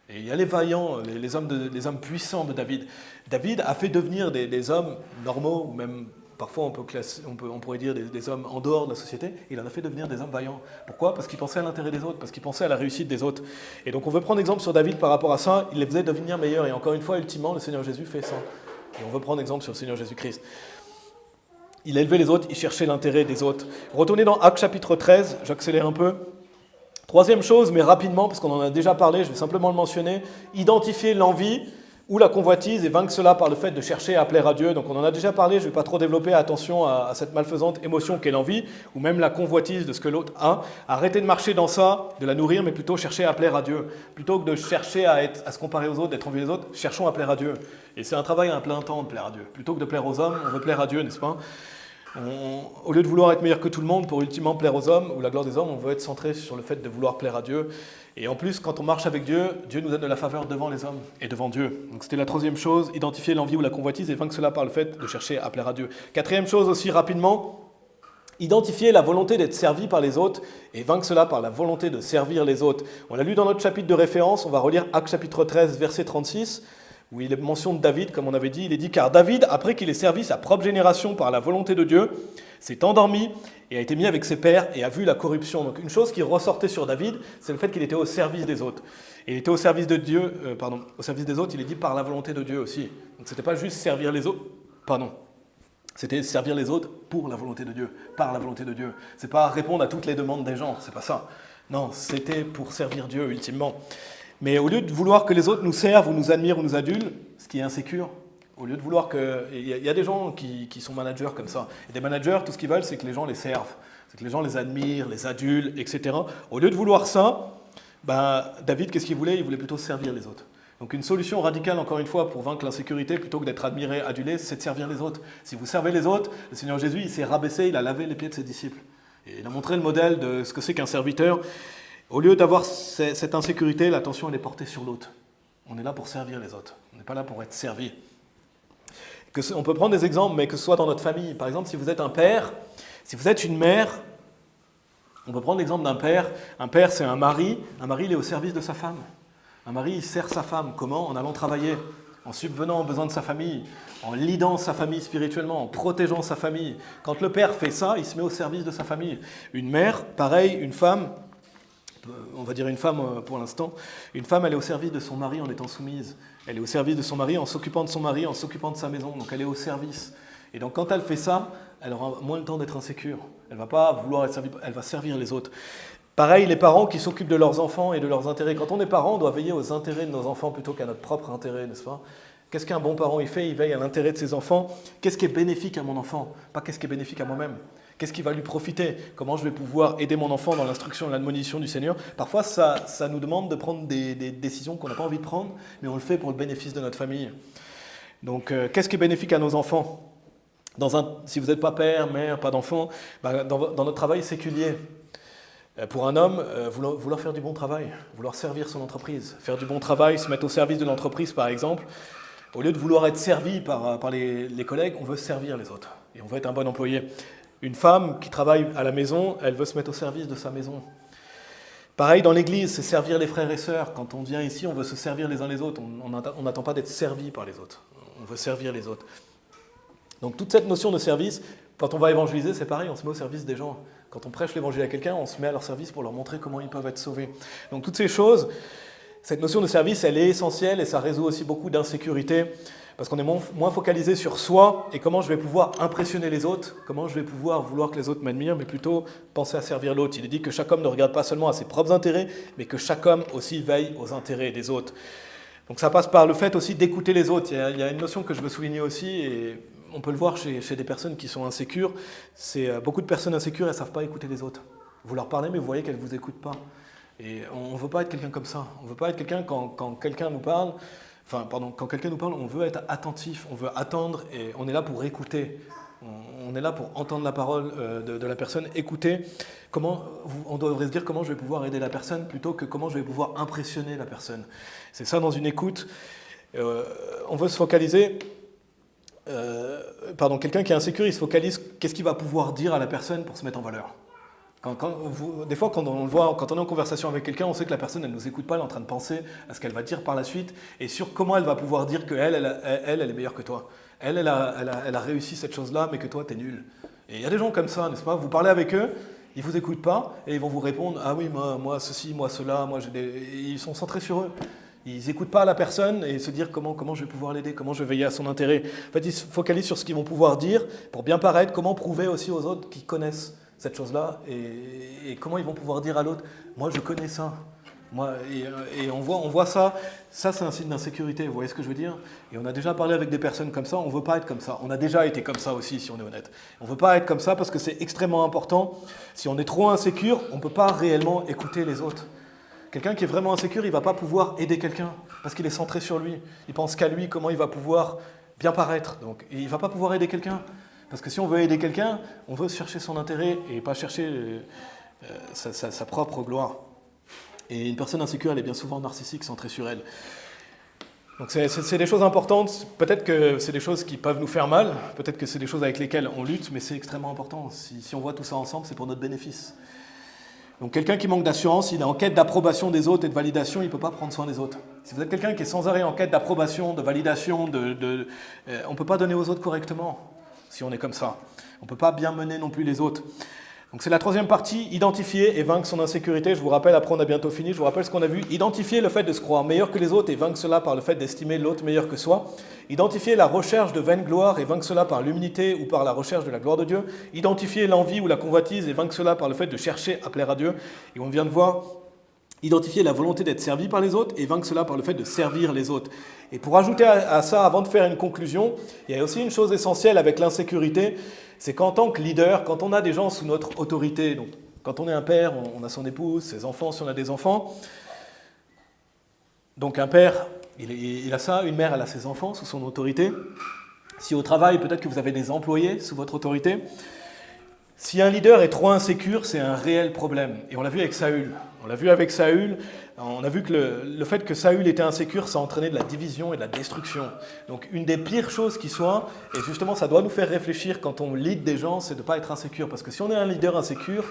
Et il y a les vaillants, les hommes puissants de David. David a fait devenir des hommes normaux, ou même parfois on pourrait dire des hommes en dehors de la société, il en a fait devenir des hommes vaillants. Pourquoi? Parce qu'il pensait à l'intérêt des autres, parce qu'il pensait à la réussite des autres. Et donc on veut prendre exemple sur David par rapport à ça, il les faisait devenir meilleurs. Et encore une fois, ultimement, le Seigneur Jésus fait ça. Et on veut prendre exemple sur le Seigneur Jésus-Christ. Il élevait les autres, il cherchait l'intérêt des autres. Retournez dans Actes chapitre 13, j'accélère un peu. Troisième chose, mais rapidement, parce qu'on en a déjà parlé, je vais simplement le mentionner, identifier l'envie ou la convoitise et vaincre cela par le fait de chercher à plaire à Dieu. Donc on en a déjà parlé, je ne vais pas trop développer, attention à cette malfaisante émotion qu'est l'envie, ou même la convoitise de ce que l'autre a. Arrêtez de marcher dans ça, de la nourrir, mais plutôt chercher à plaire à Dieu. Plutôt que de chercher à se comparer aux autres, d'être envie des autres, cherchons à plaire à Dieu. Et c'est un travail à un plein temps de plaire à Dieu. Plutôt que de plaire aux hommes, on veut plaire à Dieu, n'est-ce pas? Au lieu de vouloir être meilleur que tout le monde pour ultimement plaire aux hommes ou la gloire des hommes, on veut être centré sur le fait de vouloir plaire à Dieu. Et en plus, quand on marche avec Dieu, Dieu nous donne de la faveur devant les hommes et devant Dieu. Donc c'était la troisième chose, identifier l'envie ou la convoitise et vaincre cela par le fait de chercher à plaire à Dieu. Quatrième chose aussi rapidement, identifier la volonté d'être servi par les autres et vaincre cela par la volonté de servir les autres. On l'a lu dans notre chapitre de référence, on va relire Actes chapitre 13, verset 36. Où il est mention de David, comme on avait dit, il est dit « Car David, après qu'il ait servi sa propre génération par la volonté de Dieu, s'est endormi et a été mis avec ses pairs et a vu la corruption. » Donc une chose qui ressortait sur David, c'est le fait qu'il était au service des autres. Et il était au service de Dieu, au service des autres, il est dit par la volonté de Dieu aussi. Donc c'était pas juste servir les autres, C'était servir les autres pour la volonté de Dieu, par la volonté de Dieu. C'est pas répondre à toutes les demandes des gens, c'est pas ça. Non, c'était pour servir Dieu ultimement. Mais au lieu de vouloir que les autres nous servent ou nous admirent ou nous adulent, ce qui est insécure, au lieu de vouloir que... Il y a des gens qui sont managers comme ça. Et des managers, tout ce qu'ils veulent, c'est que les gens les servent. C'est que les gens les admirent, les adulent, etc. Au lieu de vouloir ça, David, qu'est-ce qu'il voulait? Il voulait plutôt servir les autres. Donc une solution radicale, encore une fois, pour vaincre l'insécurité, plutôt que d'être admiré, adulé, c'est de servir les autres. Si vous servez les autres, le Seigneur Jésus, il s'est rabaissé, il a lavé les pieds de ses disciples. Et il a montré le modèle de ce que c'est qu'un serviteur. Au lieu d'avoir cette insécurité, l'attention, elle est portée sur l'autre. On est là pour servir les autres. On n'est pas là pour être servi. On peut prendre des exemples, mais que ce soit dans notre famille. Par exemple, si vous êtes un père, si vous êtes une mère, on peut prendre l'exemple d'un père. Un père, c'est un mari. Un mari, il est au service de sa femme. Un mari, il sert sa femme. Comment? En allant travailler, en subvenant aux besoins de sa famille, en lidant sa famille spirituellement, en protégeant sa famille. Quand le père fait ça, il se met au service de sa famille. Une mère, pareil, une femme, on va dire une femme pour l'instant, une femme, elle est au service de son mari en étant soumise. Elle est au service de son mari en s'occupant de son mari, en s'occupant de sa maison. Donc elle est au service. Et donc quand elle fait ça, elle aura moins le temps d'être insécure. Elle ne va pas vouloir être servie, elle va servir les autres. Pareil, les parents qui s'occupent de leurs enfants et de leurs intérêts. Quand on est parent, on doit veiller aux intérêts de nos enfants plutôt qu'à notre propre intérêt, n'est-ce pas? Qu'est-ce qu'un bon parent il fait? Il veille à l'intérêt de ses enfants. Qu'est-ce qui est bénéfique à mon enfant? Pas qu'est-ce qui est bénéfique à moi-même. Qu'est-ce qui va lui profiter? Comment je vais pouvoir aider mon enfant dans l'instruction et l'admonition du Seigneur? Parfois, ça nous demande de prendre des décisions qu'on n'a pas envie de prendre, mais on le fait pour le bénéfice de notre famille. Donc, qu'est-ce qui est bénéfique à nos enfants? Si vous n'êtes pas père, mère, pas d'enfant, dans notre travail séculier, pour un homme, vouloir faire du bon travail, vouloir servir son entreprise, faire du bon travail, se mettre au service de l'entreprise par exemple, au lieu de vouloir être servi par les collègues, on veut servir les autres et on veut être un bon employé. Une femme qui travaille à la maison, elle veut se mettre au service de sa maison. Pareil dans l'église, c'est servir les frères et sœurs. Quand on vient ici, on veut se servir les uns les autres, on n'attend pas d'être servi par les autres, on veut servir les autres. Donc toute cette notion de service, quand on va évangéliser, c'est pareil, on se met au service des gens. Quand on prêche l'évangile à quelqu'un, on se met à leur service pour leur montrer comment ils peuvent être sauvés. Donc toutes ces choses, cette notion de service, elle est essentielle et ça résout aussi beaucoup d'insécurité parce qu'on est moins focalisé sur soi et comment je vais pouvoir impressionner les autres, comment je vais pouvoir vouloir que les autres m'admirent, mais plutôt penser à servir l'autre. Il est dit que chaque homme ne regarde pas seulement à ses propres intérêts, mais que chaque homme aussi veille aux intérêts des autres. Donc ça passe par le fait aussi d'écouter les autres. Il y a une notion que je veux souligner aussi et on peut le voir chez des personnes qui sont insécures, c'est beaucoup de personnes insécures, elles ne savent pas écouter les autres. Vous leur parlez, mais vous voyez qu'elles ne vous écoutent pas. Et on ne veut pas être quelqu'un comme ça. On ne veut pas être quelqu'un quand quelqu'un nous parle, quand quelqu'un nous parle, on veut être attentif, on veut attendre et on est là pour écouter. On est là pour entendre la parole de la personne, écouter. On devrait se dire comment je vais pouvoir aider la personne plutôt que comment je vais pouvoir impressionner la personne. C'est ça dans une écoute. On veut se focaliser... quelqu'un qui est insécure, il se focalise qu'est-ce qu'il va pouvoir dire à la personne pour se mettre en valeur. Des fois, quand on est en conversation avec quelqu'un, on sait que la personne, elle ne nous écoute pas, elle est en train de penser à ce qu'elle va dire par la suite et sur comment elle va pouvoir dire qu'elle est meilleure que toi. Elle a réussi cette chose-là, mais que toi, t'es nul. Et il y a des gens comme ça, n'est-ce pas? Vous parlez avec eux, ils ne vous écoutent pas et ils vont vous répondre « Ah oui, moi ceci, moi cela, ils sont centrés sur eux. Ils n'écoutent pas la personne et se dire comment je vais pouvoir l'aider, comment je vais veiller à son intérêt. En fait, ils se focalisent sur ce qu'ils vont pouvoir dire pour bien paraître, comment prouver aussi aux autres qui connaissent cette chose-là et comment ils vont pouvoir dire à l'autre « Moi, je connais ça ». Et on voit ça c'est un signe d'insécurité, vous voyez ce que je veux dire? Et on a déjà parlé avec des personnes comme ça, on ne veut pas être comme ça. On a déjà été comme ça aussi, si on est honnête. On ne veut pas être comme ça parce que c'est extrêmement important. Si on est trop insécure, on ne peut pas réellement écouter les autres. Quelqu'un qui est vraiment insécure, il ne va pas pouvoir aider quelqu'un parce qu'il est centré sur lui. Il pense qu'à lui, comment il va pouvoir bien paraître. Donc, il ne va pas pouvoir aider quelqu'un. Parce que si on veut aider quelqu'un, on veut chercher son intérêt et pas chercher sa propre gloire. Et une personne insécure, elle est bien souvent narcissique, centrée sur elle. Donc c'est des choses importantes. Peut-être que c'est des choses qui peuvent nous faire mal. Peut-être que c'est des choses avec lesquelles on lutte, mais c'est extrêmement important. Si on voit tout ça ensemble, c'est pour notre bénéfice. Donc quelqu'un qui manque d'assurance, il est en quête d'approbation des autres et de validation, il ne peut pas prendre soin des autres. Si vous êtes quelqu'un qui est sans arrêt en quête d'approbation, de validation, on ne peut pas donner aux autres correctement si on est comme ça. On ne peut pas bien mener non plus les autres. Donc c'est la troisième partie, identifier et vaincre son insécurité. Je vous rappelle, après on a bientôt fini, je vous rappelle ce qu'on a vu. Identifier le fait de se croire meilleur que les autres et vaincre cela par le fait d'estimer l'autre meilleur que soi. Identifier la recherche de vaine gloire et vaincre cela par l'humilité ou par la recherche de la gloire de Dieu. Identifier l'envie ou la convoitise et vaincre cela par le fait de chercher à plaire à Dieu. Et on vient de voir identifier la volonté d'être servi par les autres et vaincre cela par le fait de servir les autres. Et pour ajouter à ça, avant de faire une conclusion, il y a aussi une chose essentielle avec l'insécurité, c'est qu'en tant que leader, quand on a des gens sous notre autorité, donc quand on est un père, on a son épouse, ses enfants, si on a des enfants, donc un père, il a ça, une mère, elle a ses enfants sous son autorité. Si au travail, peut-être que vous avez des employés sous votre autorité, si un leader est trop insécure, c'est un réel problème. Et on l'a vu avec Saül. On a vu que le fait que Saül était insécure, ça entraînait de la division et de la destruction. Donc une des pires choses qui soit, et justement ça doit nous faire réfléchir quand on lead des gens, c'est de ne pas être insécure. Parce que si on est un leader insécure,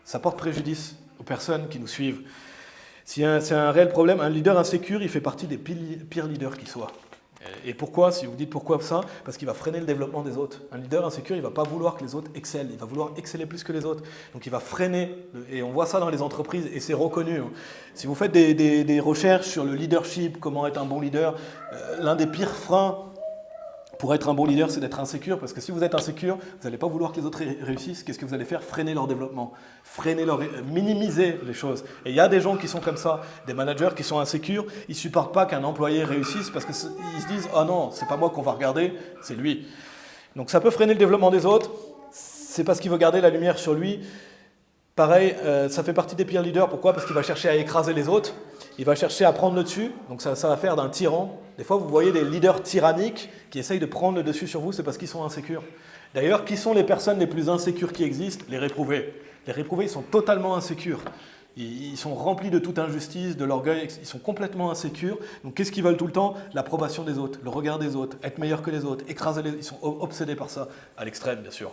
ça porte préjudice aux personnes qui nous suivent. C'est un réel problème. Un leader insécure, il fait partie des pires leaders qui soient. Et pourquoi? Si vous dites pourquoi ça, parce qu'il va freiner le développement des autres. Un leader insécure, il ne va pas vouloir que les autres excellent, il va vouloir exceller plus que les autres. Donc il va freiner, et on voit ça dans les entreprises, et c'est reconnu. Si vous faites des recherches sur le leadership, comment être un bon leader, l'un des pires freins pour être un bon leader, c'est d'être insécure, parce que si vous êtes insécure, vous n'allez pas vouloir que les autres réussissent. Qu'est-ce que vous allez faire? Freiner leur développement, minimiser les choses. Et il y a des gens qui sont comme ça, des managers qui sont insécures, ils ne supportent pas qu'un employé réussisse, parce qu'ils se disent « Ah non, c'est pas moi qu'on va regarder, c'est lui ». Donc ça peut freiner le développement des autres, c'est parce qu'il veut garder la lumière sur lui. Pareil, ça fait partie des pires leaders. Pourquoi? Parce qu'il va chercher à écraser les autres. Il va chercher à prendre le dessus. Donc ça va faire d'un tyran. Des fois, vous voyez des leaders tyranniques qui essayent de prendre le dessus sur vous. C'est parce qu'ils sont insécures. D'ailleurs, qui sont les personnes les plus insécures qui existent? Les réprouvés. Les réprouvés, ils sont totalement insécures. Ils sont remplis de toute injustice, de l'orgueil. Ils sont complètement insécures. Donc qu'est-ce qu'ils veulent tout le temps? L'approbation des autres, le regard des autres, être meilleur que les autres, écraser les autres. Ils sont obsédés par ça, à l'extrême, bien sûr.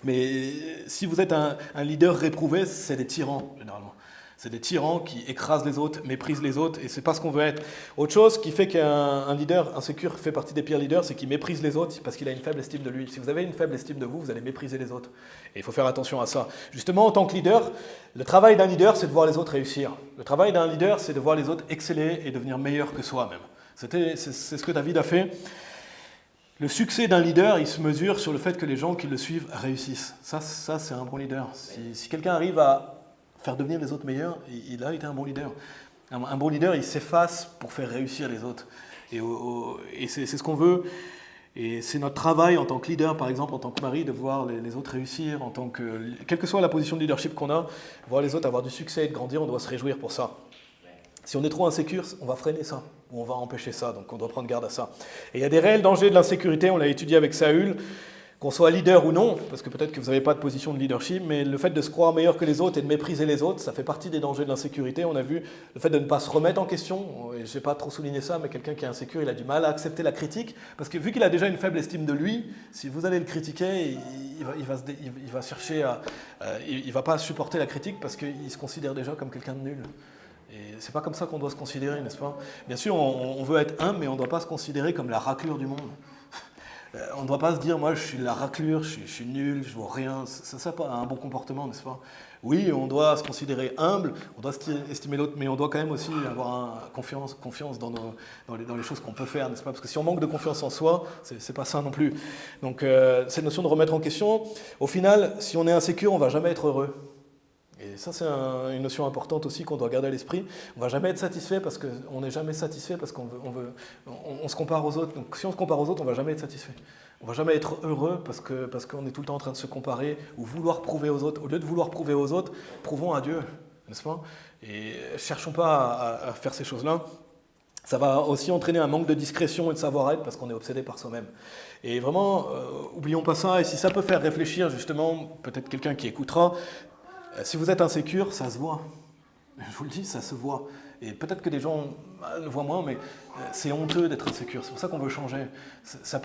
Mais si vous êtes un leader réprouvé, c'est des tyrans, généralement. C'est des tyrans qui écrasent les autres, méprisent les autres, et c'est pas ce qu'on veut être. Autre chose qui fait qu'un leader insécure fait partie des pires leaders, c'est qu'il méprise les autres parce qu'il a une faible estime de lui. Si vous avez une faible estime de vous, vous allez mépriser les autres. Et il faut faire attention à ça. Justement, en tant que leader, le travail d'un leader, c'est de voir les autres réussir. Le travail d'un leader, c'est de voir les autres exceller et devenir meilleurs que soi-même. C'est ce que David a fait. Le succès d'un leader, il se mesure sur le fait que les gens qui le suivent réussissent. Ça c'est un bon leader. Si quelqu'un arrive à faire devenir les autres meilleurs, il a été un bon leader. Un bon leader, il s'efface pour faire réussir les autres. Et c'est ce qu'on veut. Et c'est notre travail en tant que leader, par exemple, en tant que mari, de voir les autres réussir, quelle que soit la position de leadership qu'on a, voir les autres avoir du succès et de grandir, on doit se réjouir pour ça. Si on est trop insécure, on va freiner ça, ou on va empêcher ça, donc on doit prendre garde à ça. Et il y a des réels dangers de l'insécurité, on l'a étudié avec Saül, qu'on soit leader ou non, parce que peut-être que vous n'avez pas de position de leadership, mais le fait de se croire meilleur que les autres et de mépriser les autres, ça fait partie des dangers de l'insécurité. On a vu le fait de ne pas se remettre en question, et je n'ai pas trop souligné ça, mais quelqu'un qui est insécure, il a du mal à accepter la critique, parce que vu qu'il a déjà une faible estime de lui, si vous allez le critiquer, il va chercher il va pas supporter la critique parce qu'il se considère déjà comme quelqu'un de nul. Et c'est pas comme ça qu'on doit se considérer, n'est-ce pas? Bien sûr, on veut être humble, mais on ne doit pas se considérer comme la raclure du monde. On ne doit pas se dire, moi je suis la raclure, je suis nul, je ne vaux rien. Ça pas un bon comportement, n'est-ce pas? Oui, on doit se considérer humble, on doit estimer l'autre, mais on doit quand même aussi avoir confiance dans les choses qu'on peut faire, n'est-ce pas? Parce que si on manque de confiance en soi, c'est pas ça non plus. Donc cette notion de remettre en question, au final, si on est insécure, on ne va jamais être heureux. Et ça, c'est une notion importante aussi qu'on doit garder à l'esprit. On ne va jamais être satisfait parce qu'on n'est jamais satisfait parce qu'on on se compare aux autres. Donc si on se compare aux autres, on ne va jamais être satisfait. On ne va jamais être heureux parce qu'on est tout le temps en train de se comparer ou vouloir prouver aux autres. Au lieu de vouloir prouver aux autres, prouvons à Dieu, n'est-ce pas? Et cherchons pas à faire ces choses-là. Ça va aussi entraîner un manque de discrétion et de savoir-être parce qu'on est obsédé par soi-même. Et vraiment, oublions pas ça. Et si ça peut faire réfléchir justement, peut-être quelqu'un qui écoutera, si vous êtes insécure, ça se voit. Je vous le dis, ça se voit. Et peut-être que des gens le voient moins, mais c'est honteux d'être insécure. C'est pour ça qu'on veut changer. Ça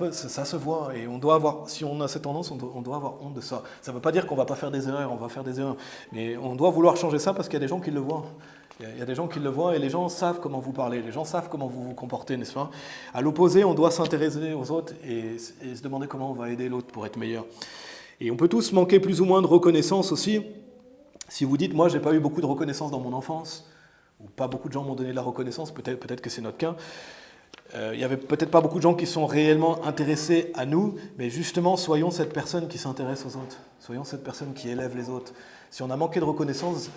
se voit. Et on doit avoir, si on a cette tendance, on doit avoir honte de ça. Ça ne veut pas dire qu'on ne va pas faire des erreurs, on va faire des erreurs. Mais on doit vouloir changer ça parce qu'il y a des gens qui le voient. Il y a des gens qui le voient et les gens savent comment vous parlez. Les gens savent comment vous vous comportez, n'est-ce pas? À l'opposé, on doit s'intéresser aux autres et se demander comment on va aider l'autre pour être meilleur. Et on peut tous manquer plus ou moins de reconnaissance aussi. Si vous dites, moi, j'ai pas eu beaucoup de reconnaissance dans mon enfance, ou pas beaucoup de gens m'ont donné de la reconnaissance, peut-être que c'est notre cas. Il y avait peut-être pas beaucoup de gens qui sont réellement intéressés à nous, mais justement, soyons cette personne qui s'intéresse aux autres. Soyons cette personne qui élève les autres. Si on a manqué de reconnaissance,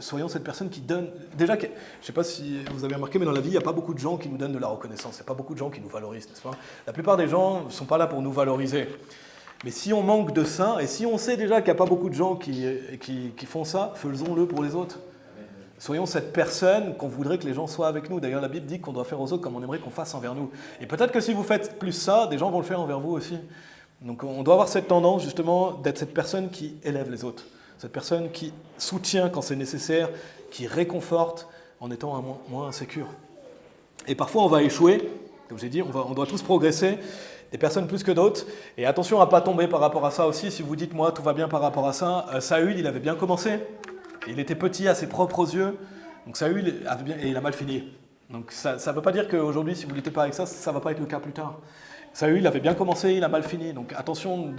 soyons cette personne qui donne... Déjà, je ne sais pas si vous avez remarqué, mais dans la vie, il n'y a pas beaucoup de gens qui nous donnent de la reconnaissance. Il n'y a pas beaucoup de gens qui nous valorisent, n'est-ce pas? La plupart des gens ne sont pas là pour nous valoriser. Mais si on manque de ça, et si on sait déjà qu'il n'y a pas beaucoup de gens qui font ça, faisons-le pour les autres. Soyons cette personne qu'on voudrait que les gens soient avec nous. D'ailleurs, la Bible dit qu'on doit faire aux autres comme on aimerait qu'on fasse envers nous. Et peut-être que si vous faites plus ça, des gens vont le faire envers vous aussi. Donc on doit avoir cette tendance justement d'être cette personne qui élève les autres. Cette personne qui soutient quand c'est nécessaire, qui réconforte en étant moins insécure. Et parfois on va échouer, comme j'ai dit, on doit tous progresser, des personnes plus que d'autres. Et attention à ne pas tomber par rapport à ça aussi. Si vous dites, moi, tout va bien par rapport à ça, Saül, il avait bien commencé. Il était petit à ses propres yeux, donc Saül avait bien, et il a mal fini. Donc ça ne veut pas dire qu'aujourd'hui, si vous ne luttez pas avec ça, ça ne va pas être le cas plus tard. Saül avait bien commencé, il a mal fini. Donc attention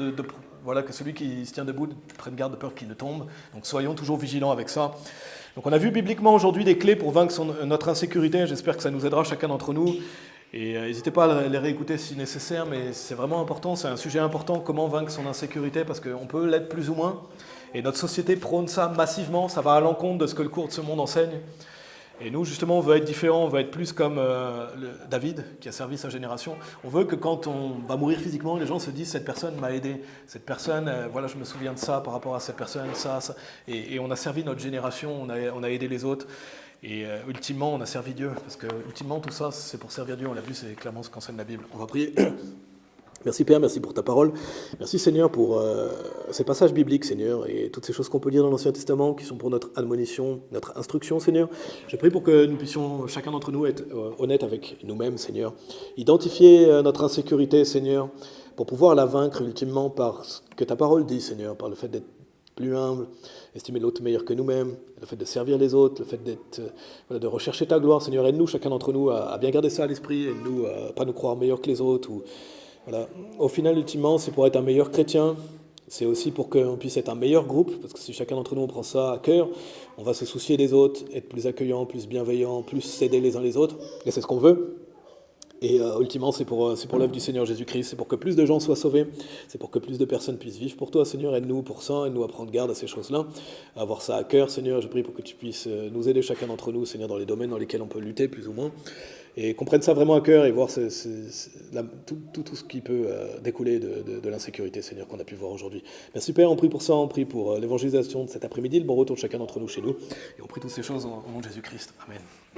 voilà, que celui qui se tient debout prenne garde de peur qu'il ne tombe. Donc soyons toujours vigilants avec ça. Donc on a vu bibliquement aujourd'hui des clés pour vaincre notre insécurité. J'espère que ça nous aidera chacun d'entre nous. Et n'hésitez pas à les réécouter si nécessaire, mais c'est vraiment important, c'est un sujet important, comment vaincre son insécurité, parce qu'on peut l'être plus ou moins. Et notre société prône ça massivement, ça va à l'encontre de ce que le cours de ce monde enseigne. Et nous, justement, on veut être différents, on veut être plus comme David, qui a servi sa génération. On veut que quand on va mourir physiquement, les gens se disent « cette personne m'a aidé, cette personne, voilà, je me souviens de ça par rapport à cette personne, ça. » Et on a servi notre génération, on a aidé les autres. Et ultimement, on a servi Dieu, parce que ultimement, tout ça, c'est pour servir Dieu. On l'a vu, c'est clairement ce qu'enseigne la Bible. On va prier. Merci Père, merci pour ta parole. Merci Seigneur pour ces passages bibliques, Seigneur, et toutes ces choses qu'on peut lire dans l'Ancien Testament qui sont pour notre admonition, notre instruction, Seigneur. Je prie pour que nous puissions, chacun d'entre nous, être honnêtes avec nous-mêmes, Seigneur. Identifier notre insécurité, Seigneur, pour pouvoir la vaincre ultimement par ce que ta parole dit, Seigneur, par le fait d'être plus humble, estimer l'autre meilleur que nous-mêmes, le fait de servir les autres, le fait de rechercher ta gloire, Seigneur. Aide-nous, chacun d'entre nous, à bien garder ça à l'esprit, aide-nous à ne pas nous croire meilleurs que les autres, voilà. Au final, ultimement, c'est pour être un meilleur chrétien, c'est aussi pour qu'on puisse être un meilleur groupe, parce que si chacun d'entre nous on prend ça à cœur, on va se soucier des autres, être plus accueillant, plus bienveillant, plus s'aider les uns les autres, et c'est ce qu'on veut. Et ultimement, c'est pour l'œuvre du Seigneur Jésus-Christ, c'est pour que plus de gens soient sauvés, c'est pour que plus de personnes puissent vivre pour toi, Seigneur. Aide-nous pour ça, aide-nous à prendre garde à ces choses-là, à avoir ça à cœur, Seigneur. Je prie pour que tu puisses nous aider chacun d'entre nous, Seigneur, dans les domaines dans lesquels on peut lutter, plus ou moins, et qu'on prenne ça vraiment à cœur et voir tout ce qui peut découler de l'insécurité, Seigneur, qu'on a pu voir aujourd'hui. Merci Père, on prie pour ça, on prie pour l'évangélisation de cet après-midi, le bon retour de chacun d'entre nous chez nous, et on prie toutes ces choses au nom de Jésus-Christ. Amen.